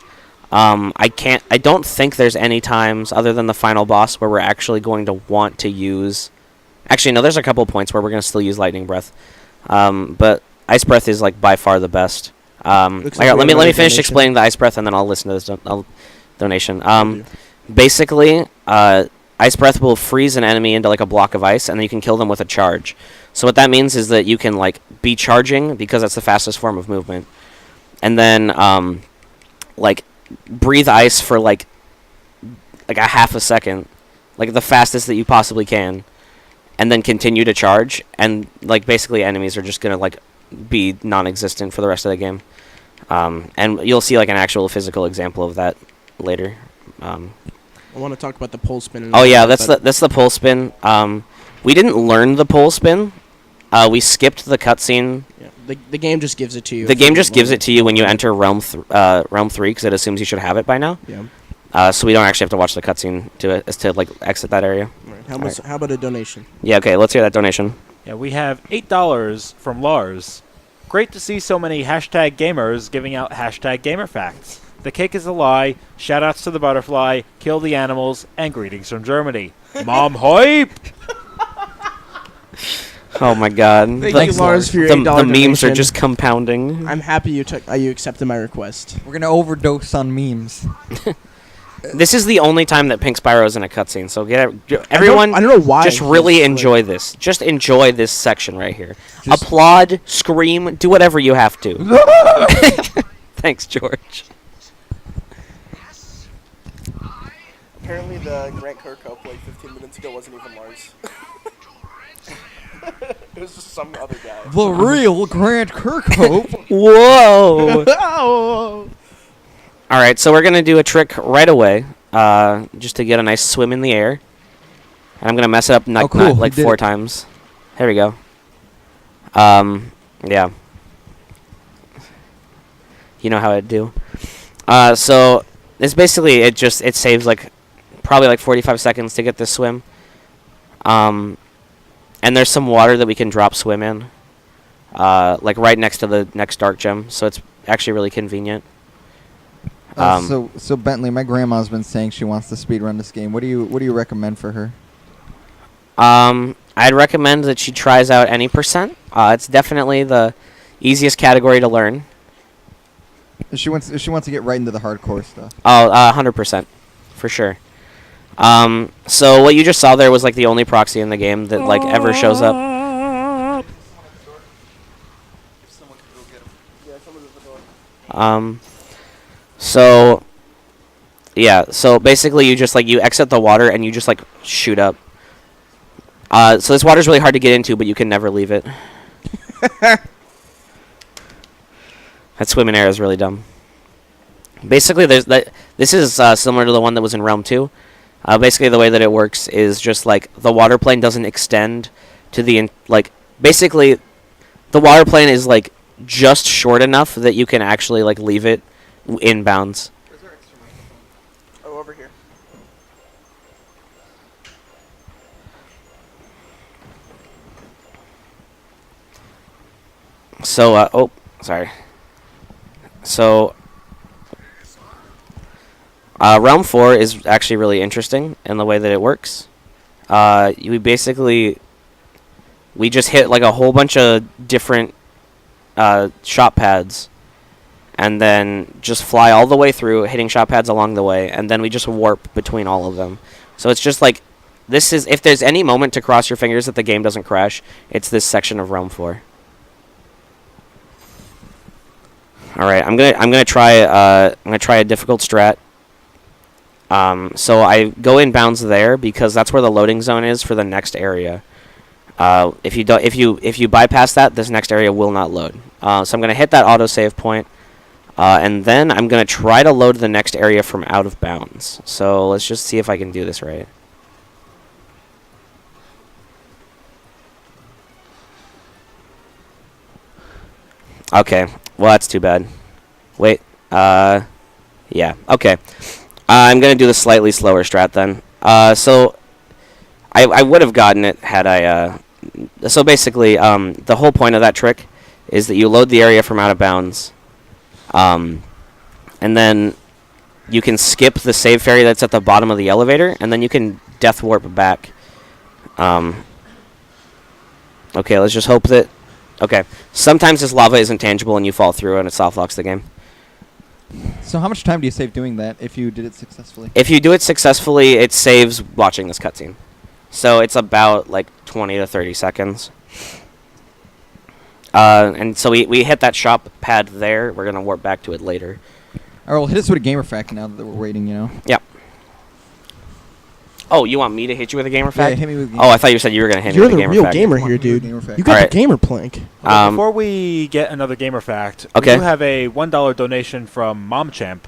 B: I don't think there's any times other than the final boss where we're actually going to want to use. Actually, no, there's a couple points where we're going to still use Lightning Breath. But Ice Breath is like by far the best.
A: Looks like
B: Let
A: we
B: me
A: have a
B: finish
A: donation.
B: explaining the Ice Breath, and then I'll listen to this donation.
A: do.
B: Basically, Ice Breath will freeze an enemy into like a block of ice, and then you can kill them with a charge. So what that means is that you can like be charging because that's the fastest form of movement, and then like breathe ice for like a half a second, like the fastest that you possibly can, and then continue to charge, and like basically enemies are just gonna like be non-existent for the rest of the game. And you'll see like an actual physical example of that later.
A: I want to talk about the pole spin.
B: Oh yeah, that's the pole spin. We didn't learn the pole spin. We skipped the cutscene.
A: Yeah. The game just gives it to you.
B: The game just gives it to you when you enter realm 3 because it assumes you should have it by now.
A: Yeah.
B: So we don't actually have to watch the cutscene to like exit that area.
A: Right. How about a donation?
B: Yeah. Okay. Let's hear that donation.
C: Yeah, we have $8 from Lars. Great to see so many hashtag gamers giving out hashtag gamer facts. The cake is a lie. Shoutouts to the butterfly. Kill the animals. And greetings from Germany. Mom hype!
B: Oh my god.
A: Thank
D: Thanks,
A: you, Lars, for your
B: The
A: $8
B: memes are
A: donation.
B: just compounding.
A: I'm happy you accepted my request.
D: We're gonna overdose on memes.
B: This is the only time that Pink Spyro is in a cutscene, so everyone
A: I don't know why.
B: just
A: he's
B: really
A: like-
B: enjoy this. Just enjoy this section right here.
D: Just-
B: Applaud, scream, do whatever you have to. Thanks, George.
A: Apparently, the Grant Kirkhope like 15 minutes ago wasn't even Lars. It was just some other guy.
D: The real Grant Kirkhope.
B: Whoa!
A: Oh!
B: All right, so we're gonna do a trick right away, just to get a nice swim in the air. And I'm gonna mess it up
D: Oh, cool.
B: like
D: You did
B: 4
D: it.
B: times. Here we go. Yeah. You know how I'd do. So it's basically it saves like probably like 45 seconds to get this swim. And there's some water that we can drop swim in, like right next to the next dark gem, so it's actually really convenient.
D: So Bentley, my grandma's been saying she wants to speedrun this game. What do you recommend for her?
B: I'd recommend that she tries out any percent. It's definitely the easiest category to learn.
D: She wants to get right into the hardcore stuff.
B: Oh, 100%, for sure. So what you just saw there was like the only proxy in the game that like ever shows up. So yeah, so basically you just like you exit the water and you just like shoot up. So this water's really hard to get into, but you can never leave it. That swim in air is really dumb. Basically, this is similar to the one that was in Realm 2. Basically, the way that it works is just like the water plane doesn't extend to the basically the water plane is like just short enough that you can actually like leave it in bounds.
A: Oh, over here.
B: So oh, sorry. So Realm 4 is actually really interesting in the way that it works. We just hit like a whole bunch of different shot pads, and then just fly all the way through, hitting shot pads along the way, and then we just warp between all of them. So it's just like this is if there's any moment to cross your fingers that the game doesn't crash, it's this section of Realm 4. All right, I'm gonna try a difficult strat. So I go in bounds there because that's where the loading zone is for the next area. If you bypass that, this next area will not load. So I'm gonna hit that autosave point, and then I'm gonna try to load the next area from out of bounds. So let's just see if I can do this right. Okay, well that's too bad. Wait, yeah, okay. I'm gonna do the slightly slower strat then. So I would have gotten it had I. So basically, the whole point of that trick is that you load the area from out of bounds, and then you can skip the save ferry that's at the bottom of the elevator, and then you can death warp back. Okay, let's just hope that. Okay, sometimes this lava isn't tangible and you fall through and it soft locks the game.
D: So how much time do you save doing that if you did it successfully?
B: If you do it successfully, it saves watching this cutscene. So it's about like 20 to 30 seconds. And so we hit that shop pad there. We're going to warp back to it later.
D: All right, well, hit us with a gamer fact now that we're waiting, you know.
B: Yep. Oh, you want me to hit you with a gamer fact?
D: Yeah, hit me with a gamer
B: Oh, I thought you said you were going to hit
A: You're
B: me with
A: the
B: a gamer
A: real
B: fact.
A: gamer
D: Come on,
A: here,
D: hit me with
A: dude.
D: a gamer fact.
A: You got
B: Alright.
A: the gamer plank.
C: Okay, before we get another gamer fact,
B: Okay.
C: we do have a $1 donation from MomChamp.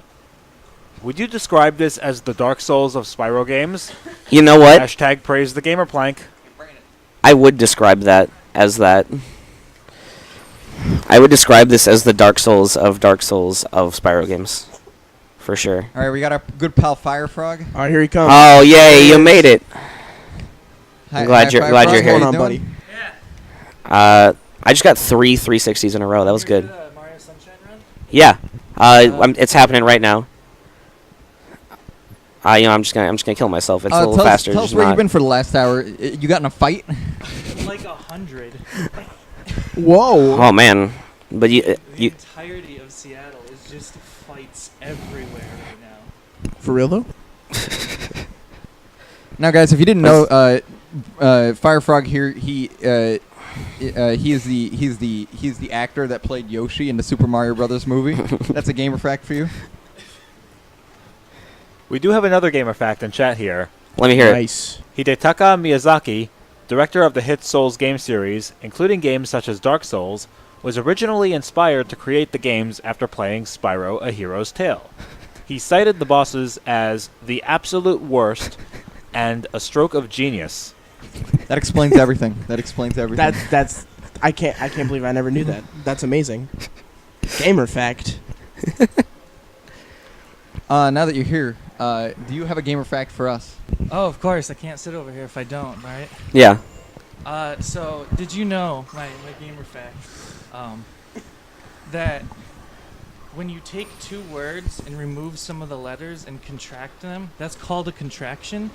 C: Would you describe this as the Dark Souls of Spyro games?
B: You know what?
C: Hashtag praise the gamer plank.
B: I would describe that as that. I would describe this as the Dark Souls of Spyro games. For sure.
D: All right, we got our good pal Fire Frog.
A: All right, here he comes.
B: Oh, yay, you made it.
D: Hi,
B: glad you're-
D: Fire
B: glad
D: Frog,
B: you're here.
D: how
A: What's
D: you
A: going on,
D: doing?
A: buddy?
B: I just got 3 360s in a row. That was good.
F: Mario Sunshine Run?
B: Yeah. It's happening right now. I'm just gonna kill myself. It's a little faster.
D: Tell us where you've been for the last hour. You got in a fight?
F: Like 100.
A: Whoa.
B: Oh man, but
F: The
B: you
F: entirety of Seattle is just fights everywhere right now.
A: For real though?
D: Now, guys, if you didn't know, Firefrog here, he's the actor that played Yoshi in the Super Mario Brothers movie. That's a gamer fact for you.
C: We do have another gamer fact in chat here.
B: let me hear it.
A: Nice.
C: Hidetaka Miyazaki, director of the hit Souls game series, including games such as Dark Souls, was originally inspired to create the games after playing Spyro: A Hero's Tale. He cited the bosses as the absolute worst and a stroke of genius.
D: That explains everything.
A: That's I can't believe I never knew that. That's amazing. Gamer fact.
D: Now that you're here, do you have a gamer fact for us?
F: Oh, of course. I can't sit over here if I don't, right?
B: Yeah.
F: So, did you know, my gamer fact, that when you take 2 words and remove some of the letters and contract them, that's called a contraction?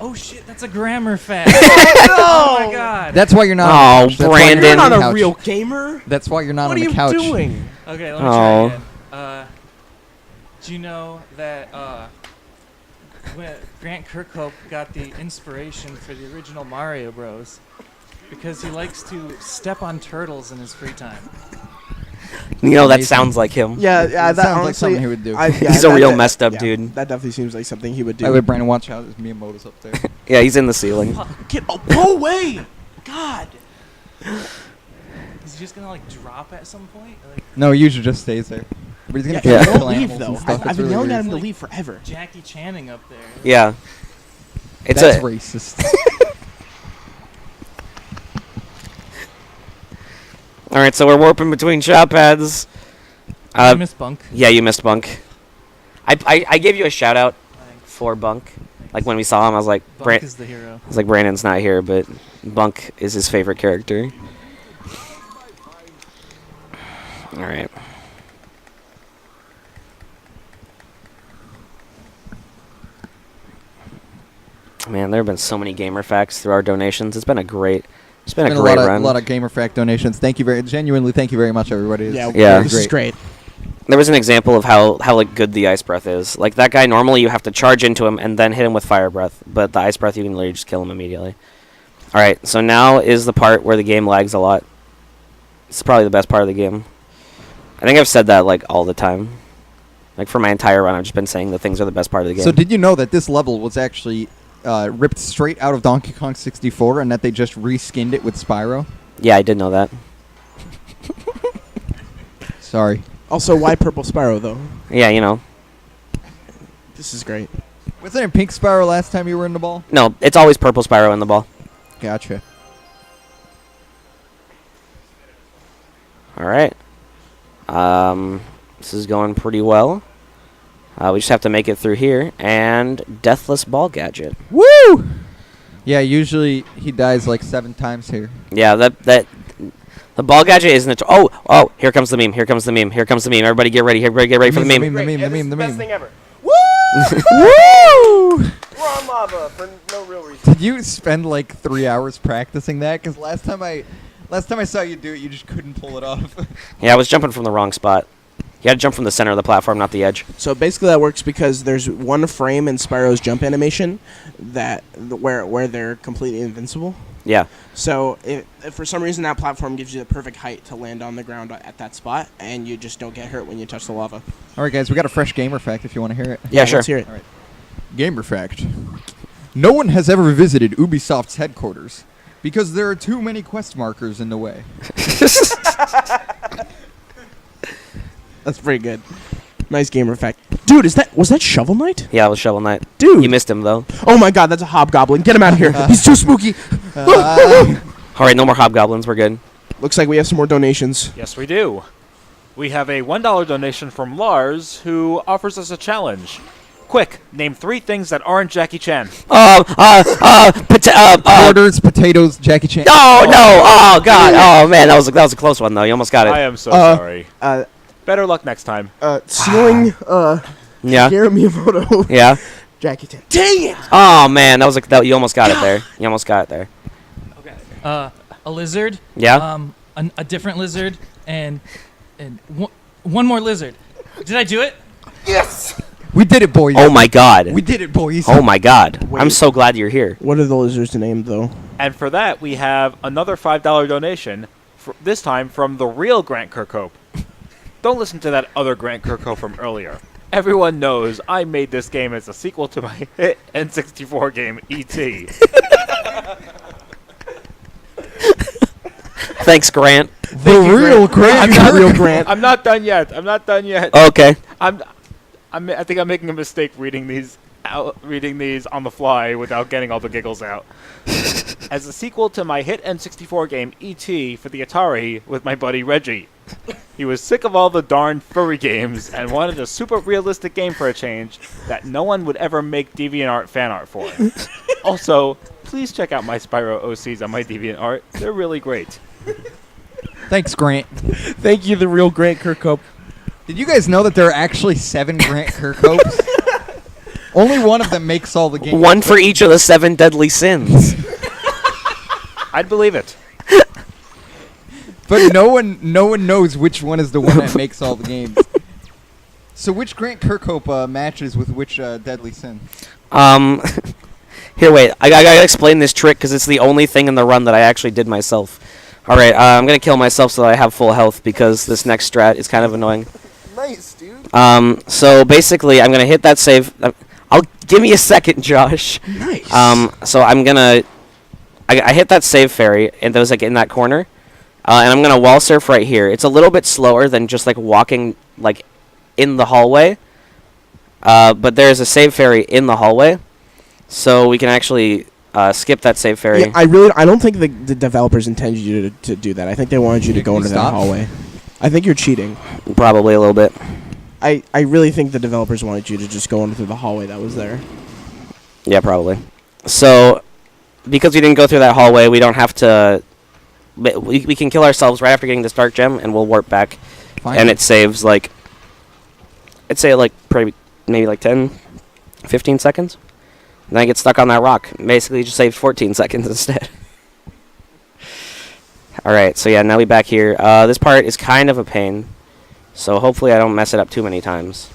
F: Oh shit, that's a grammar fact. Oh my god.
D: That's why you're not.
B: Oh,
D: on the couch. That's why
B: Brandon.
A: You're
D: on
A: not
D: the
A: a
D: couch.
A: real gamer.
D: That's why you're not
A: What
D: on
A: are
D: the
A: you
D: couch.
A: doing?
F: Okay, let me
B: Oh.
F: try again. Do you know that when Grant Kirkhope got the inspiration for the original Mario Bros. Because he likes to step on turtles in his free time.
B: You know, that
D: Amazing.
B: sounds like him.
A: Yeah,
D: That
A: that
D: sounds like
A: honestly,
D: something he would do.
B: He's a real messed up
A: yeah,
B: dude.
A: That definitely seems like something he would
D: By the
A: do.
D: way, Brandon, watch out. There's Miyamoto's up there.
B: Yeah, he's in the ceiling.
A: Go away! God.
F: Is he just gonna like drop at some point? Like
D: No, he usually just stays there. But he's gonna
A: Yeah,
D: try to kill
A: don't leave
D: animals
A: though.
D: and stuff.
A: I've
D: It's
A: been
D: really
A: yelling at
D: weird.
A: him to leave forever.
F: Jackie Channing up there.
B: Yeah. It's
D: That's
B: a
D: racist.
B: All right, so we're warping between shop pads.
F: I miss Bunk.
B: Yeah, you missed Bunk. I gave you a shout out
F: Thanks.
B: for Bunk. Like when we saw him, I was like,
F: Bunk is the hero.
B: Brandon's not here, but Bunk is his favorite character. All right. Man, there have been so many gamer facts through our donations. It's been a great run.
D: A lot of gamer fact donations. Thank you genuinely. Thank you very much, everybody. It's
A: Yeah,
B: Yeah.
A: this is great.
B: There was an example of how like good the ice breath is. Like that guy, normally you have to charge into him and then hit him with fire breath, but the ice breath you can literally just kill him immediately. All right, so now is the part where the game lags a lot. It's probably the best part of the game. I think I've said that like all the time. Like for my entire run, I've just been saying the things are the best part of the game.
D: So did you know that this level was actually ripped straight out of Donkey Kong 64 and that they just reskinned it with Spyro?
B: Yeah, I did know that.
D: Sorry.
A: Also, why Purple Spyro though?
B: Yeah, you know.
A: This is great.
D: Wasn't it Pink Spyro last time you were in the ball?
B: No, it's always purple Spyro in the ball.
D: Gotcha.
B: All right. This is going pretty well. We just have to make it through here and Deathless Ball Gadget.
D: Woo! Yeah, usually he dies like 7 times here.
B: Yeah, that the ball gadget isn't. Oh! Here comes the meme. Everybody get ready. Everybody get ready for the meme.
D: The meme.
A: ever.
D: Woo!
A: We're on lava for no real reason.
D: Did you spend like 3 hours practicing that? Because last time I saw you do it, you just couldn't pull it off.
B: Yeah, I was jumping from the wrong spot. You had to jump from the center of the platform, not the edge.
A: So basically, that works because there's one frame in Spyro's jump animation where they're completely invincible.
B: Yeah.
A: So if for some reason that platform gives you the perfect height to land on the ground at that spot, and you just don't get hurt when you touch the lava.
D: All right, guys, we got a fresh gamer fact if you want to hear it.
B: Yeah, sure.
A: Let's hear it.
D: All right. Gamer fact. No one has ever visited Ubisoft's headquarters because there are too many quest markers in the way.
A: That's pretty good. Nice gamer fact. Dude, was that Shovel Knight?
B: Yeah, it was Shovel Knight.
A: Dude.
B: You missed him, though.
A: Oh my god, that's a hobgoblin. Get him out of here. He's too spooky.
B: All right, no more hobgoblins. We're good.
A: Looks like we have some more donations.
C: Yes, we do. We have a $1 donation from Lars, who offers us a challenge. Quick, name 3 things that aren't Jackie Chan.
D: Quarters, potatoes, Jackie Chan.
B: No! Oh God! Oh man, that was a close one though. You almost got it.
C: I am so sorry.
A: Uh,
C: Better luck next time.
A: Stealing,
B: Yeah.
A: Shigeru Miyamoto.
B: Yeah.
A: Jackie Chan. Dang it!
B: Oh man, you almost got it there. You almost got it there.
F: A lizard.
B: Yeah.
F: A different lizard, and one more lizard. Did I do it?
A: Yes!
D: We did it, boys.
B: Oh my God.
D: We did it, boys.
B: Oh my God.
A: Wait.
B: I'm so glad you're here.
A: What are the lizards named, though?
C: And for that, we have another $5 donation, this time from the real Grant Kirkhope. Don't listen to that other Grant Kirkhope from earlier. Everyone knows I made this game as a sequel to my hit N64 game, E.T.
B: Thanks, Grant.
A: The real Grant. Real Grant.
C: I'm not done yet.
B: Okay.
C: I think I'm making a mistake reading these on the fly without getting all the giggles out. As a sequel to my hit N64 game E.T. for the Atari with my buddy Reggie. He was sick of all the darn furry games and wanted a super realistic game for a change that no one would ever make DeviantArt fan art for. Also, please check out my Spyro OCs on my DeviantArt. They're really great.
D: Thanks, Grant.
A: Thank you, the real Grant Kirkhope.
D: Did you guys know that there are actually 7 Grant Kirkhopes? Only one of them makes all the games.
B: One for each of the 7 deadly sins.
C: I'd believe it.
D: But no one knows which one is the one that makes all the games. So which Grant Kirkhope matches with which deadly sin?
B: Here, wait. I gotta explain this trick because it's the only thing in the run that I actually did myself. All right, I'm gonna kill myself so that I have full health because this next strat is kind of annoying.
A: Nice, dude.
B: So basically, I'm gonna hit that save. Give me a second, Josh.
A: Nice.
B: So I'm gonna. I hit that save fairy, and that was like in that corner, and I'm gonna wall surf right here. It's a little bit slower than just like walking like in the hallway, but there's a save fairy in the hallway, so we can actually skip that save fairy.
A: Yeah, I don't think the developers intended you to do that. I think they wanted you to go into that hallway. I think you're cheating.
B: Probably a little bit.
A: I really think the developers wanted you to just go into the hallway that was there.
B: Yeah, probably. So, because we didn't go through that hallway, we don't have to. We can kill ourselves right after getting this dark gem, and we'll warp back.
D: Fine.
B: And it saves like. I'd say like maybe like 10, 15 seconds. And then I get stuck on that rock. Basically, just saved 14 seconds instead. Alright, so yeah, now we back here. This part is kind of a pain. So hopefully I don't mess it up too many times.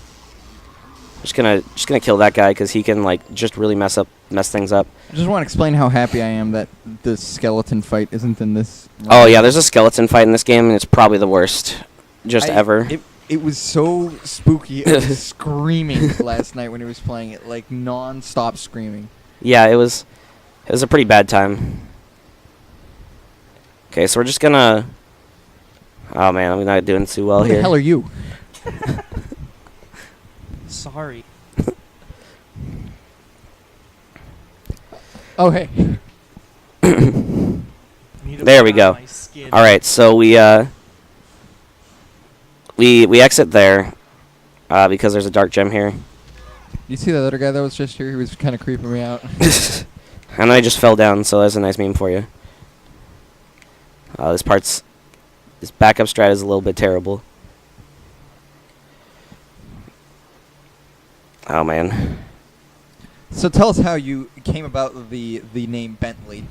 B: Just gonna kill that guy because he can like just really mess things up.
D: I just want to explain how happy I am that the skeleton fight isn't in this.
B: Oh yeah, there's a skeleton fight in this game, and it's probably the worst ever.
D: It was so spooky. I was screaming last night when he was playing it, like non-stop screaming.
B: Yeah, it was a pretty bad time. Okay, so we're just gonna. Oh man, I'm not doing too well
D: Who
B: here.
D: the hell are you?
F: Sorry.
D: Oh hey.
B: There we go. All right, so we exit there because there's a dark gem here.
D: You see that other guy that was just here? He was kind of creeping me out.
B: And I just fell down, so that's a nice meme for you. This backup strat is a little bit terrible. Oh man.
D: So tell us how you came about the name Bentley.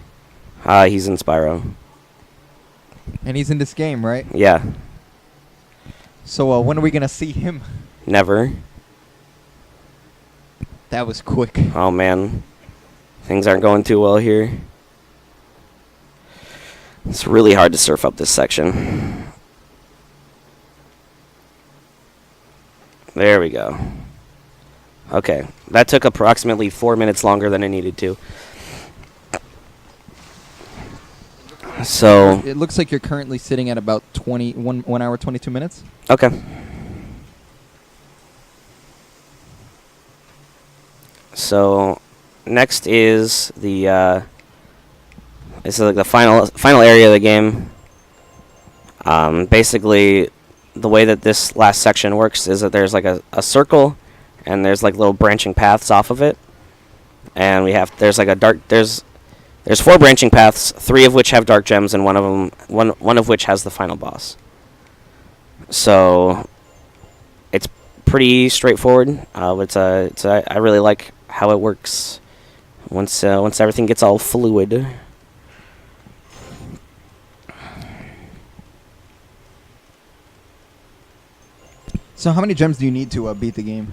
B: He's in Spyro.
D: And he's in this game, right?
B: Yeah.
D: So when are we gonna see him?
B: Never.
D: That was quick.
B: Oh man. Things aren't going too well here. It's really hard to surf up this section. There we go. Okay, that took approximately 4 minutes longer than it needed to. So
D: It looks like you're currently sitting at about 1 hour 22 minutes.
B: okay. So next is the this is like the final area of the game. Basically, the way that this last section works is that there's like a circle and there's like little branching paths off of it. And there's 4 branching paths, 3 of which have dark gems, and one of which has the final boss. So it's pretty straightforward. I really like how it works once everything gets all fluid.
D: So how many gems do you need to beat the game?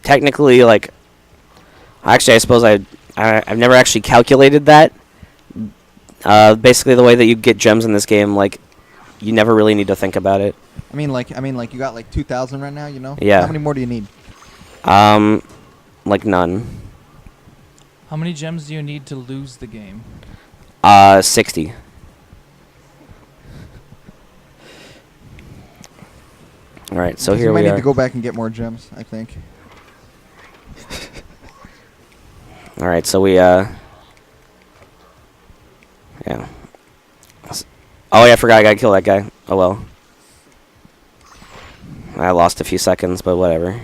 B: Technically, like, actually, I suppose I've never actually calculated that. Basically, the way that you get gems in this game, like, you never really need to think about it.
D: I mean, like you got like 2,000 right now. You know?
B: Yeah.
D: How many more do you need?
B: Like none.
F: How many gems do you need to lose the game?
B: 60. All right, so here
D: you might
B: we
D: need
B: are.
D: to go back and get more gems, I think.
B: All right, so we yeah. Oh yeah, I forgot I gotta kill that guy. Oh well. I lost a few seconds, but whatever.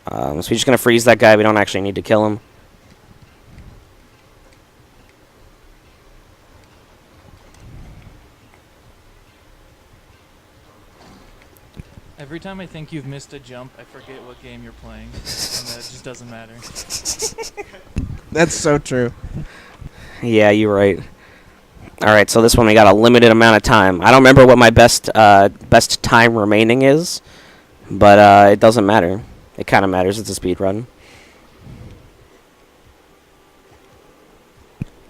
B: So we're just gonna freeze that guy. We don't actually need to kill him.
F: Every time I think you've missed a jump, I forget what game you're playing, and that just doesn't matter.
A: That's so true.
B: Yeah, you're right. All right, so this one we got a limited amount of time. I don't remember what my best time remaining is, but it doesn't matter. It kind of matters. It's a speed run.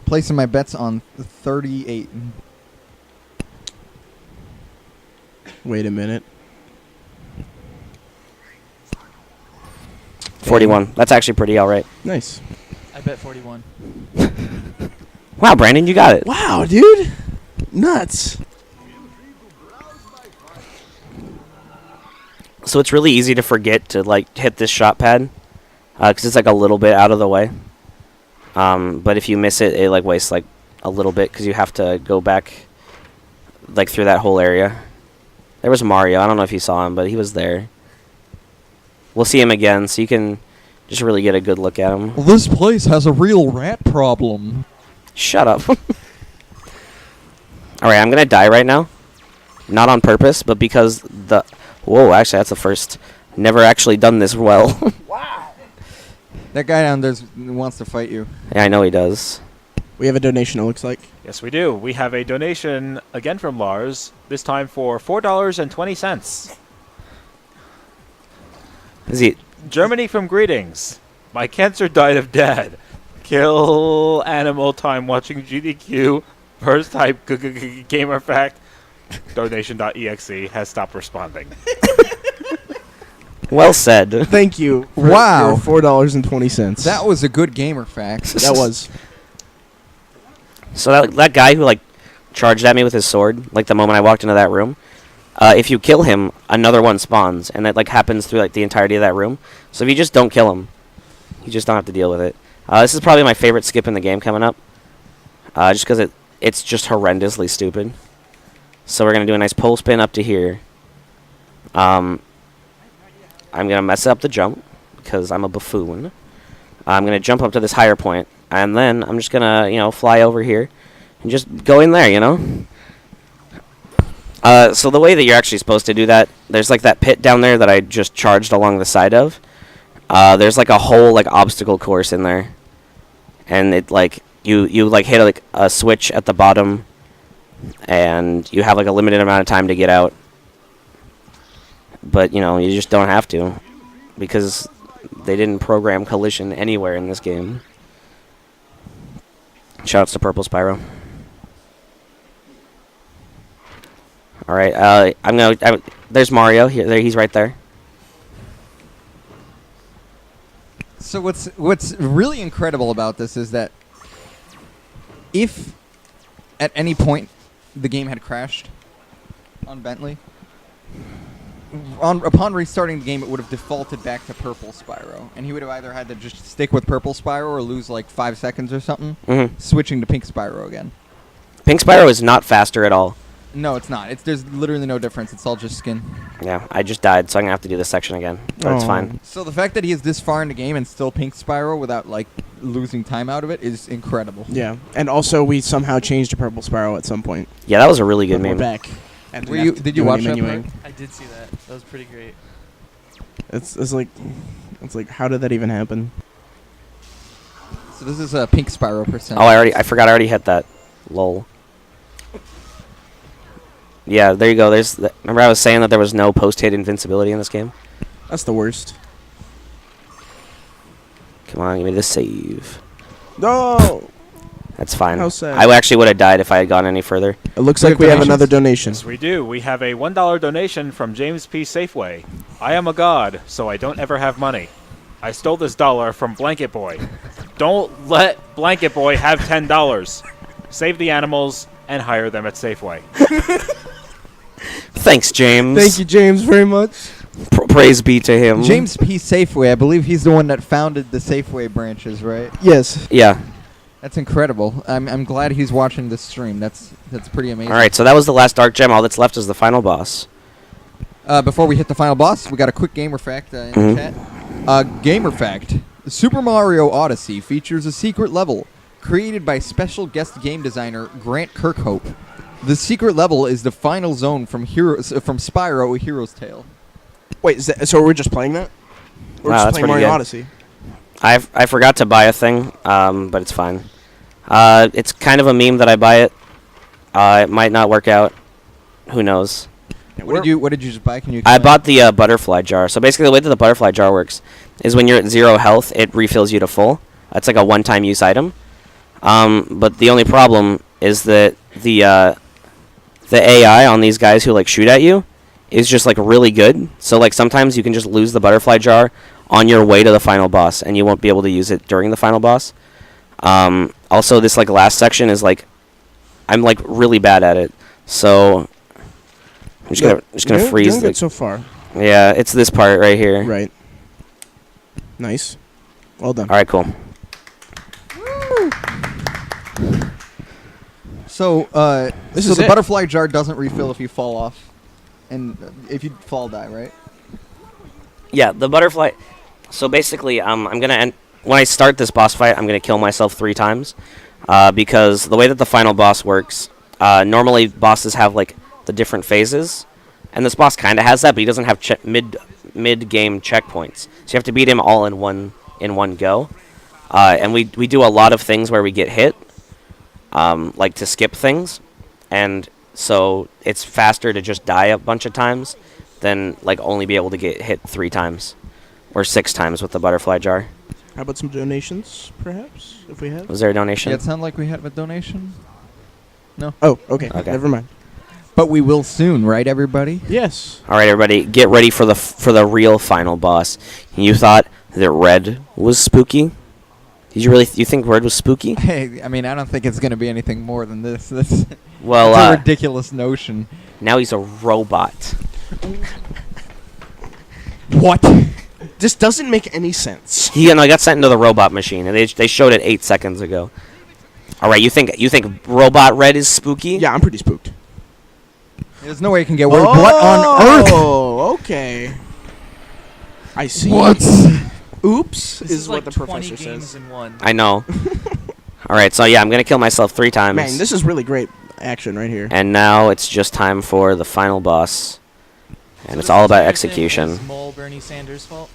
D: Placing my bets on 38.
A: Wait a minute.
B: 41. That's actually pretty all right.
A: Nice.
F: I bet 41.
B: Wow, Brandon, you got it.
A: Wow, dude. Nuts.
B: So it's really easy to forget to like hit this shot pad, because it's like a little bit out of the way. But if you miss it, it like wastes like a little bit because you have to go back like through that whole area. There was Mario. I don't know if you saw him, but he was there. We'll see him again, so you can just really get a good look at him.
D: Well, this place has a real rat problem.
B: Shut up. Alright, I'm going to die right now. Not on purpose, but because the... Whoa, actually, that's the first. Never actually done this well.
D: Wow. That guy down there wants to fight you.
B: Yeah, I know he does.
A: We have a donation, it looks like.
C: Yes, we do. We have a donation again from Lars, this time for $4.20.
B: Is he...
C: Germany from greetings. My cancer died of dead. Kill animal time watching GDQ. First type gamer fact. Donation.exe has stopped responding.
B: Well said.
A: Thank you. For
D: Wow.
A: your $4.20.
D: That was a good gamer fact.
A: That was.
B: So that guy who like charged at me with his sword, like the moment I walked into that room, if you kill him, another one spawns, and that like happens through like the entirety of that room. So if you just don't kill him, you just don't have to deal with it. This is probably my favorite skip in the game coming up, just because it's just horrendously stupid. So we're gonna do a nice pole spin up to here. I'm gonna mess up the jump because I'm a buffoon. I'm gonna jump up to this higher point, and then I'm just gonna fly over here and just go in there, So the way that you're actually supposed to do that, there's like that pit down there that I just charged along the side of. There's like a whole like obstacle course in there, and it like you like hit like a switch at the bottom, and you have like a limited amount of time to get out. But you just don't have to, because they didn't program collision anywhere in this game. Shoutouts to Purple Spyro. All right, there's Mario here. There, he's right there.
D: So what's really incredible about this is that if at any point the game had crashed on Bentley, upon restarting the game, it would have defaulted back to Purple Spyro, and he would have either had to just stick with Purple Spyro or lose like 5 seconds or something,
B: Mm-hmm.
D: switching to Pink Spyro again.
B: Pink Spyro is not faster at all.
D: No, it's not. There's literally no difference. It's all just skin.
B: Yeah, I just died, so I'm gonna have to do this section again. But it's
A: Oh.
B: fine.
D: So the fact that he is this far in the game and still pink Spyro without like losing time out of it is incredible.
A: Yeah, and also we somehow changed to Purple Sparrow at some point.
B: Yeah, that was a really good
A: But we're
B: meme.
A: back. And
D: Were
A: we
D: you-
A: have to
D: did you
A: do
D: watch
A: any
D: that
A: menuing.
F: I did see that. That was pretty great.
A: It's like how did that even happen?
D: So this is a pink Spyro percent.
B: Oh, I forgot I already hit that. Lol. Yeah, there you go. Remember I was saying that there was no post-hit invincibility in this game?
A: That's the worst.
B: Come on, give me the save.
A: No.
B: That's fine.
A: How sad.
B: I actually would have died if I had gone any further.
A: It looks
D: We
A: like
D: have
A: we have
D: donations?
A: another donation.
C: Yes, we do. We have a $1 donation from James P. Safeway. I am a god, so I don't ever have money. I stole this dollar from Blanket Boy. Don't let Blanket Boy have $10. Save the animals and hire them at Safeway.
B: Thanks, James.
A: Thank you, James, very much.
B: Praise be to him.
D: James P. Safeway. I believe he's the one that founded the Safeway branches, right?
A: Yes.
B: Yeah.
D: That's incredible. I'm glad he's watching this stream. That's pretty amazing.
B: All right, so that was the last Dark Gem. All that's left is the final boss.
D: Before we hit the final boss, we got a quick gamer fact in
B: Mhm.
D: the chat. Gamer fact: Super Mario Odyssey features a secret level created by special guest game designer Grant Kirkhope. The secret level is the final zone from Spyro: A Hero's Tale.
A: Wait, so we're just playing that? We're
B: Wow,
A: just
B: that's
A: playing
B: pretty
A: Mario
B: good.
A: Odyssey.
B: I forgot to buy a thing, but it's fine. It's kind of a meme that I buy it. It might not work out. Who knows?
D: What did you just buy? Can you?
B: I
D: explain?
B: bought the butterfly jar. So basically, the way that the butterfly jar works is when you're at 0 health, it refills you to full. It's like a one-time use item. But the only problem is that the AI on these guys who like shoot at you is just like really good. So like sometimes you can just lose the butterfly jar on your way to the final boss, and you won't be able to use it during the final boss. Also, this like last section is like I'm like really bad at it. So I'm just gonna
A: You're
B: freeze
A: doing
B: the.
A: good so far.
B: Yeah, it's this part right here.
A: Right. Nice. Well done.
B: All right, cool.
D: So,
A: This
D: so
A: is
D: the
A: it.
D: butterfly jar doesn't refill if you fall off, and if you fall, die, right?
B: Yeah, the butterfly. So basically, I'm gonna end when I start this boss fight. I'm gonna kill myself 3 times, because the way that the final boss works, normally bosses have like the different phases, and this boss kind of has that, but he doesn't have mid game checkpoints. So you have to beat him all in one go. And we do a lot of things where we get hit, like to skip things, and so it's faster to just die a bunch of times than like only be able to get hit 3 times or 6 times with the butterfly jar.
A: How about some donations, perhaps, if we have?
B: Was there a donation?
D: Yeah, it sounded like we had a donation.
A: Oh, okay.
B: Okay.
A: Never mind.
D: But we will soon, right, everybody?
A: Yes.
B: All right, everybody, get ready for the real final boss. You thought that Red was spooky? You think Red was spooky?
D: Hey, I mean, I don't think it's going to be anything more than this. That's
B: Well,
D: a ridiculous notion.
B: now he's a robot.
D: What?
A: This doesn't make any sense.
B: He got sent into the robot machine, and they showed it 8 seconds ago. All right, you think Robot Red is spooky?
A: Yeah, I'm pretty spooked.
D: There's no way it can get worse. What on earth?
A: Oh, okay. I see. Oops
F: This
A: is
F: like
A: what the
F: 20
A: professor
F: games
A: says.
F: in one.
B: I know. All right, so yeah, I'm gonna kill myself 3 times.
A: Man, this is really great action right here.
B: And now it's just time for the final boss, and
F: So
B: it's
F: this
B: all
F: is
B: about
F: what you're saying
B: execution.
F: is Mole Bernie Sanders' fault?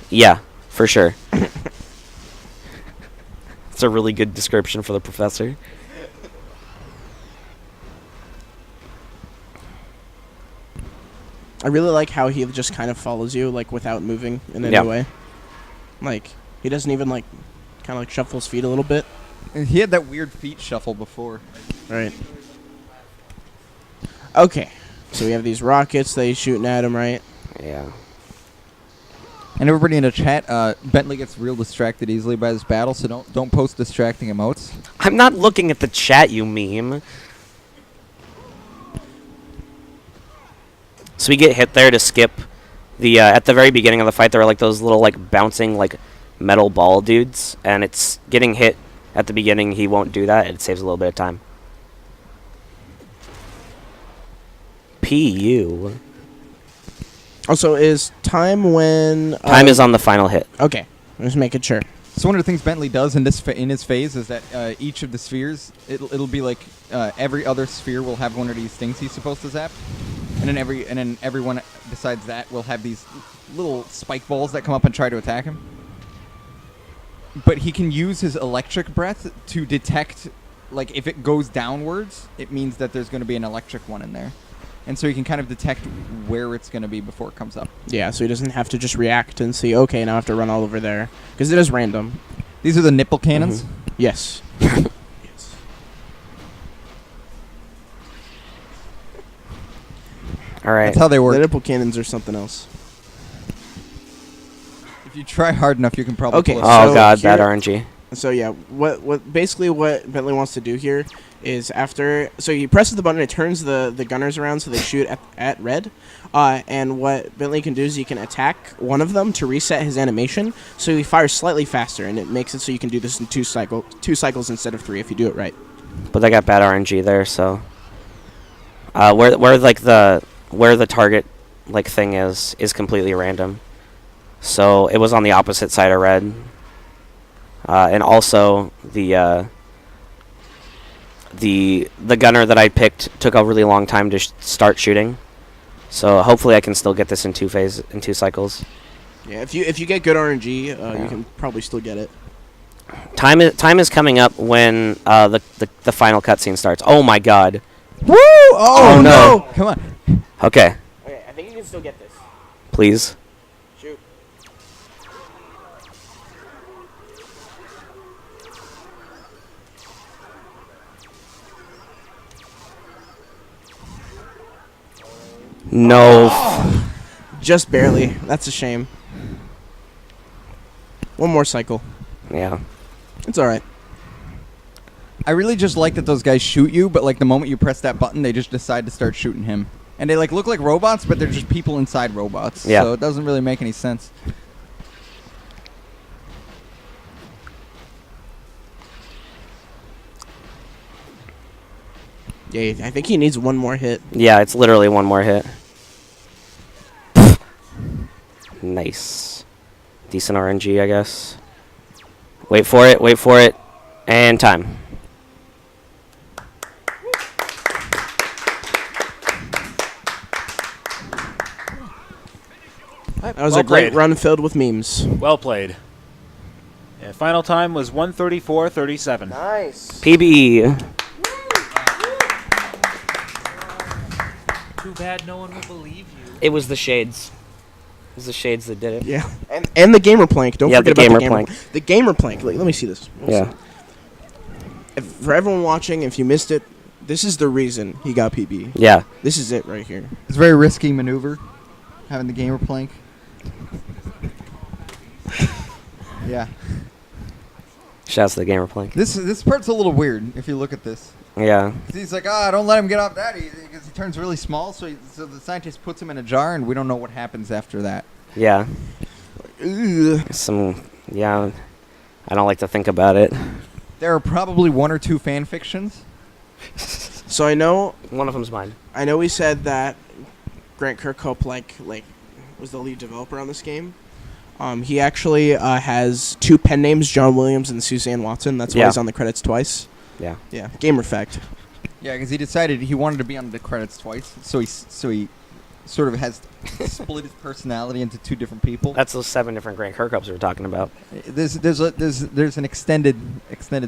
B: Yeah, for sure. It's a really good description for the professor.
A: I really like how he just kind of follows you, like, without moving in any
B: Yeah.
A: way. Like, he doesn't even, like, kind of, like, shuffle his feet a little bit.
D: He had that weird feet shuffle before.
A: Right. Okay. So we have these rockets that he's shooting at him, right?
B: Yeah.
D: And everybody in the chat, Bentley gets real distracted easily by this battle, so don't post distracting emotes.
B: I'm not looking at the chat, you meme. So we get hit there to skip the at the very beginning of the fight. There were like those little like bouncing like metal ball dudes, and it's getting hit at the beginning. He won't do that. It saves a little bit of time. PU.
A: Also, is time when
B: Time is on the final hit.
A: Okay, just making sure.
D: So one of the things Bentley does in this in his phase is that each of the spheres, it'll be like every other sphere will have one of these things he's supposed to zap, and then everyone besides that will have these little spike balls that come up and try to attack him. But he can use his electric breath to detect, like if it goes downwards, it means that there's going to be an electric one in there, and so he can kind of detect where it's going to be before it comes up.
A: Yeah, so he doesn't have to just react and see, okay, now I have to run all over there. Because it is random.
D: These are the nipple cannons.
B: Mm-hmm.
A: Yes. Yes.
B: All right.
D: That's how they
A: The
D: work.
A: nipple cannons are something else.
D: If you try hard enough, you can probably
A: Okay,
D: pull it.
B: Oh
A: So
B: god,
A: here-
B: bad RNG.
A: So yeah, what basically what Bentley wants to do here is after, so he presses the button, it turns the gunners around so they shoot at red, and what Bentley can do is he can attack one of them to reset his animation, so he fires slightly faster, and it makes it so you can do this in two cycles instead of 3 if you do it right.
B: But they got bad RNG there, so where the target like thing is completely random. So it was on the opposite side of red. And also the gunner that I picked took a really long time to start shooting. So hopefully I can still get this in two cycles.
A: Yeah, if you get good RNG, you can probably still get it.
B: Time is coming up when the final cutscene starts. Oh my god.
A: Woo! Oh,
B: no.
D: Come on.
B: Okay,
A: Okay, I think you can still get this.
B: please.
A: Shoot.
B: No.
A: Just barely. That's a shame. One more cycle.
B: Yeah.
A: It's all right.
D: I really just like that those guys shoot you, but like the moment you press that button, they just decide to start shooting him. And they like look like robots, but they're just people inside robots.
B: Yeah.
D: So it doesn't really make any sense.
A: Yeah, I think he needs one more hit.
B: Yeah, it's literally one more hit. Nice. Decent RNG, I guess. Wait for it, and time.
A: That was a great run filled with memes.
C: Well played. And final time was 1:34:37.
A: Nice.
B: PB.
F: Too bad no one will believe you.
B: It was the shades. It was the shades that did it.
A: Yeah, and the gamer plank. Don't
B: Yeah,
A: forget
B: the
A: about
B: gamer plank.
A: The gamer plank. Let me see this.
B: Yeah.
A: For everyone watching, if you missed it, this is the reason he got PB.
B: Yeah.
A: This is it right here.
D: It's a very risky maneuver, having the gamer plank. Yeah.
B: Shouts to the gamer plank.
D: This part's a little weird if you look at this.
B: Yeah.
D: He's like, don't let him get off that easy because he turns really small. So the scientist puts him in a jar, and we don't know what happens after that.
B: Yeah.
A: Ugh.
B: Yeah. I don't like to think about it.
D: There are probably one or two fan fictions.
A: So I know
B: One of them's mine.
A: we said that Grant Kirkhope was the lead developer on this game. He actually has two pen names, John Williams and Suzanne Watson. That's why
B: Yeah.
A: he's on the credits twice.
B: Yeah.
A: Yeah, gamer fact.
D: Yeah, because he decided he wanted to be on the credits twice, so he sort of has split his personality into two different people.
B: That's those 7 different Grant Kirkhopes we were talking about.
D: There's an extended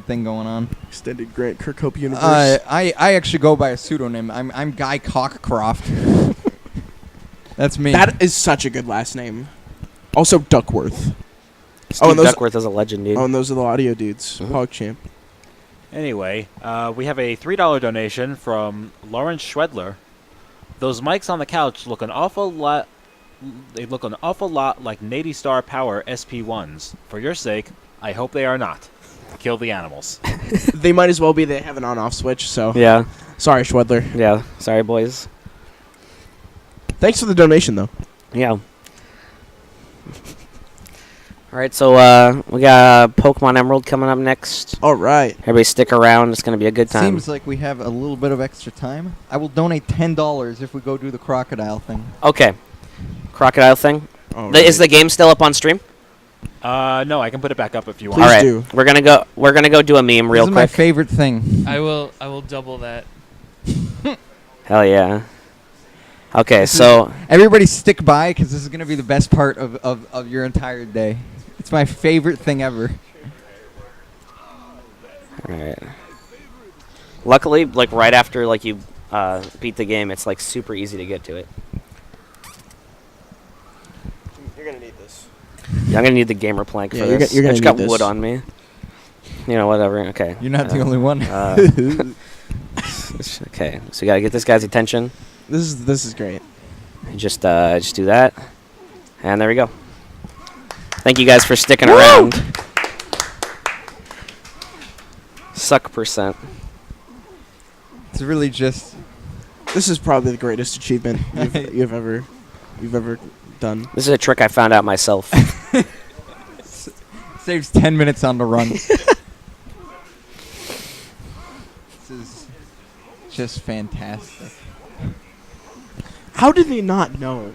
D: thing going on.
A: Extended Grant Kirkhope universe.
D: I actually go by a pseudonym. I'm Guy Cockcroft. That's me.
A: That is such a good last name. Also Duckworth.
B: Steve
A: and those-
B: Duckworth is a legend, dude.
A: Oh, and those are the audio dudes.
B: Mhm.
A: PogChamp.
C: Anyway, we have a $3 donation from Lawrence Schwedler. Those mics on the couch look an awful lot. They look an awful lot like Navy Star Power SP1s. For your sake, I hope they are not. Kill the animals.
A: They might as well be. They have an on-off switch, so...
B: Yeah.
A: Sorry, Schwedler.
B: Yeah. Sorry, boys.
A: Thanks for the donation, though.
B: Yeah. All All right, so we got Pokemon Emerald coming up next.
A: All right.
B: Everybody stick around. It's going to be a good time.
D: Seems like we have a little bit of extra time. I will donate $10 if we go do the crocodile thing.
B: Okay. Crocodile thing.
A: All
B: Is
A: right.
B: the game still up on stream?
C: No, I can put it back up if you want.
A: Please
B: All right.
A: do.
B: We're going to go do a meme real
D: This is my
B: quick.
D: favorite thing.
F: I will double that.
B: Hell yeah. Okay,
D: This is-
B: so
D: Everybody stick by because this is going to be the best part of your entire day. It's my favorite thing ever.
B: all right. Luckily, like right after like you beat the game, it's like super easy to get to it.
A: You're gonna need this.
B: Yeah, I'm gonna need the gamer plank
A: Yeah,
B: for
A: you're
B: this.
A: you're gonna
B: I just
A: need
B: got
A: this.
B: wood on me. You know, whatever. Okay.
D: You're not the only one.
B: Okay, so you gotta get this guy's attention.
A: This is great.
B: Just do that, and there we go. Thank you guys for sticking around. Suck percent.
D: It's really just
A: This is probably the greatest achievement you've ever done.
B: This is a trick I found out myself.
D: saves 10 minutes on the run. This is just fantastic.
A: How did they not know?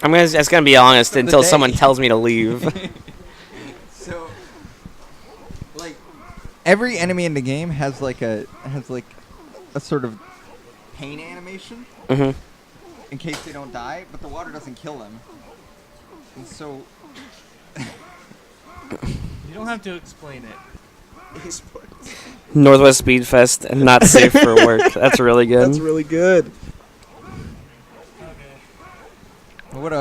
B: I'm just gonna be honest
D: Of the
B: until
D: day.
B: someone tells me to leave.
D: So, like, every enemy in the game has a sort of pain animation
B: hmm
D: in case they don't die, but the water doesn't kill them. And so,
F: You don't have to explain it.
B: Northwest Speedfest and not safe for work. That's really good.
A: That's really good.
D: what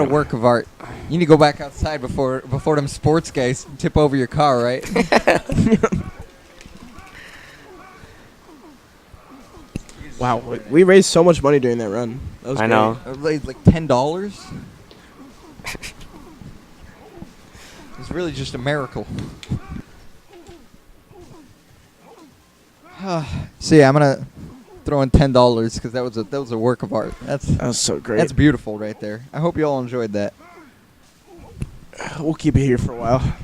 D: a work of art. You need to go back outside before them sports guys tip over your car, right?
A: Wow, we raised so much money during that run. That was
B: I
A: great.
B: know.
D: Like $10. It's really just a miracle. So yeah, I'm gonna throw in $10 because that was a work of art.
A: That was so great.
D: That's beautiful right there. I hope you all enjoyed that.
A: We'll keep it here for a while.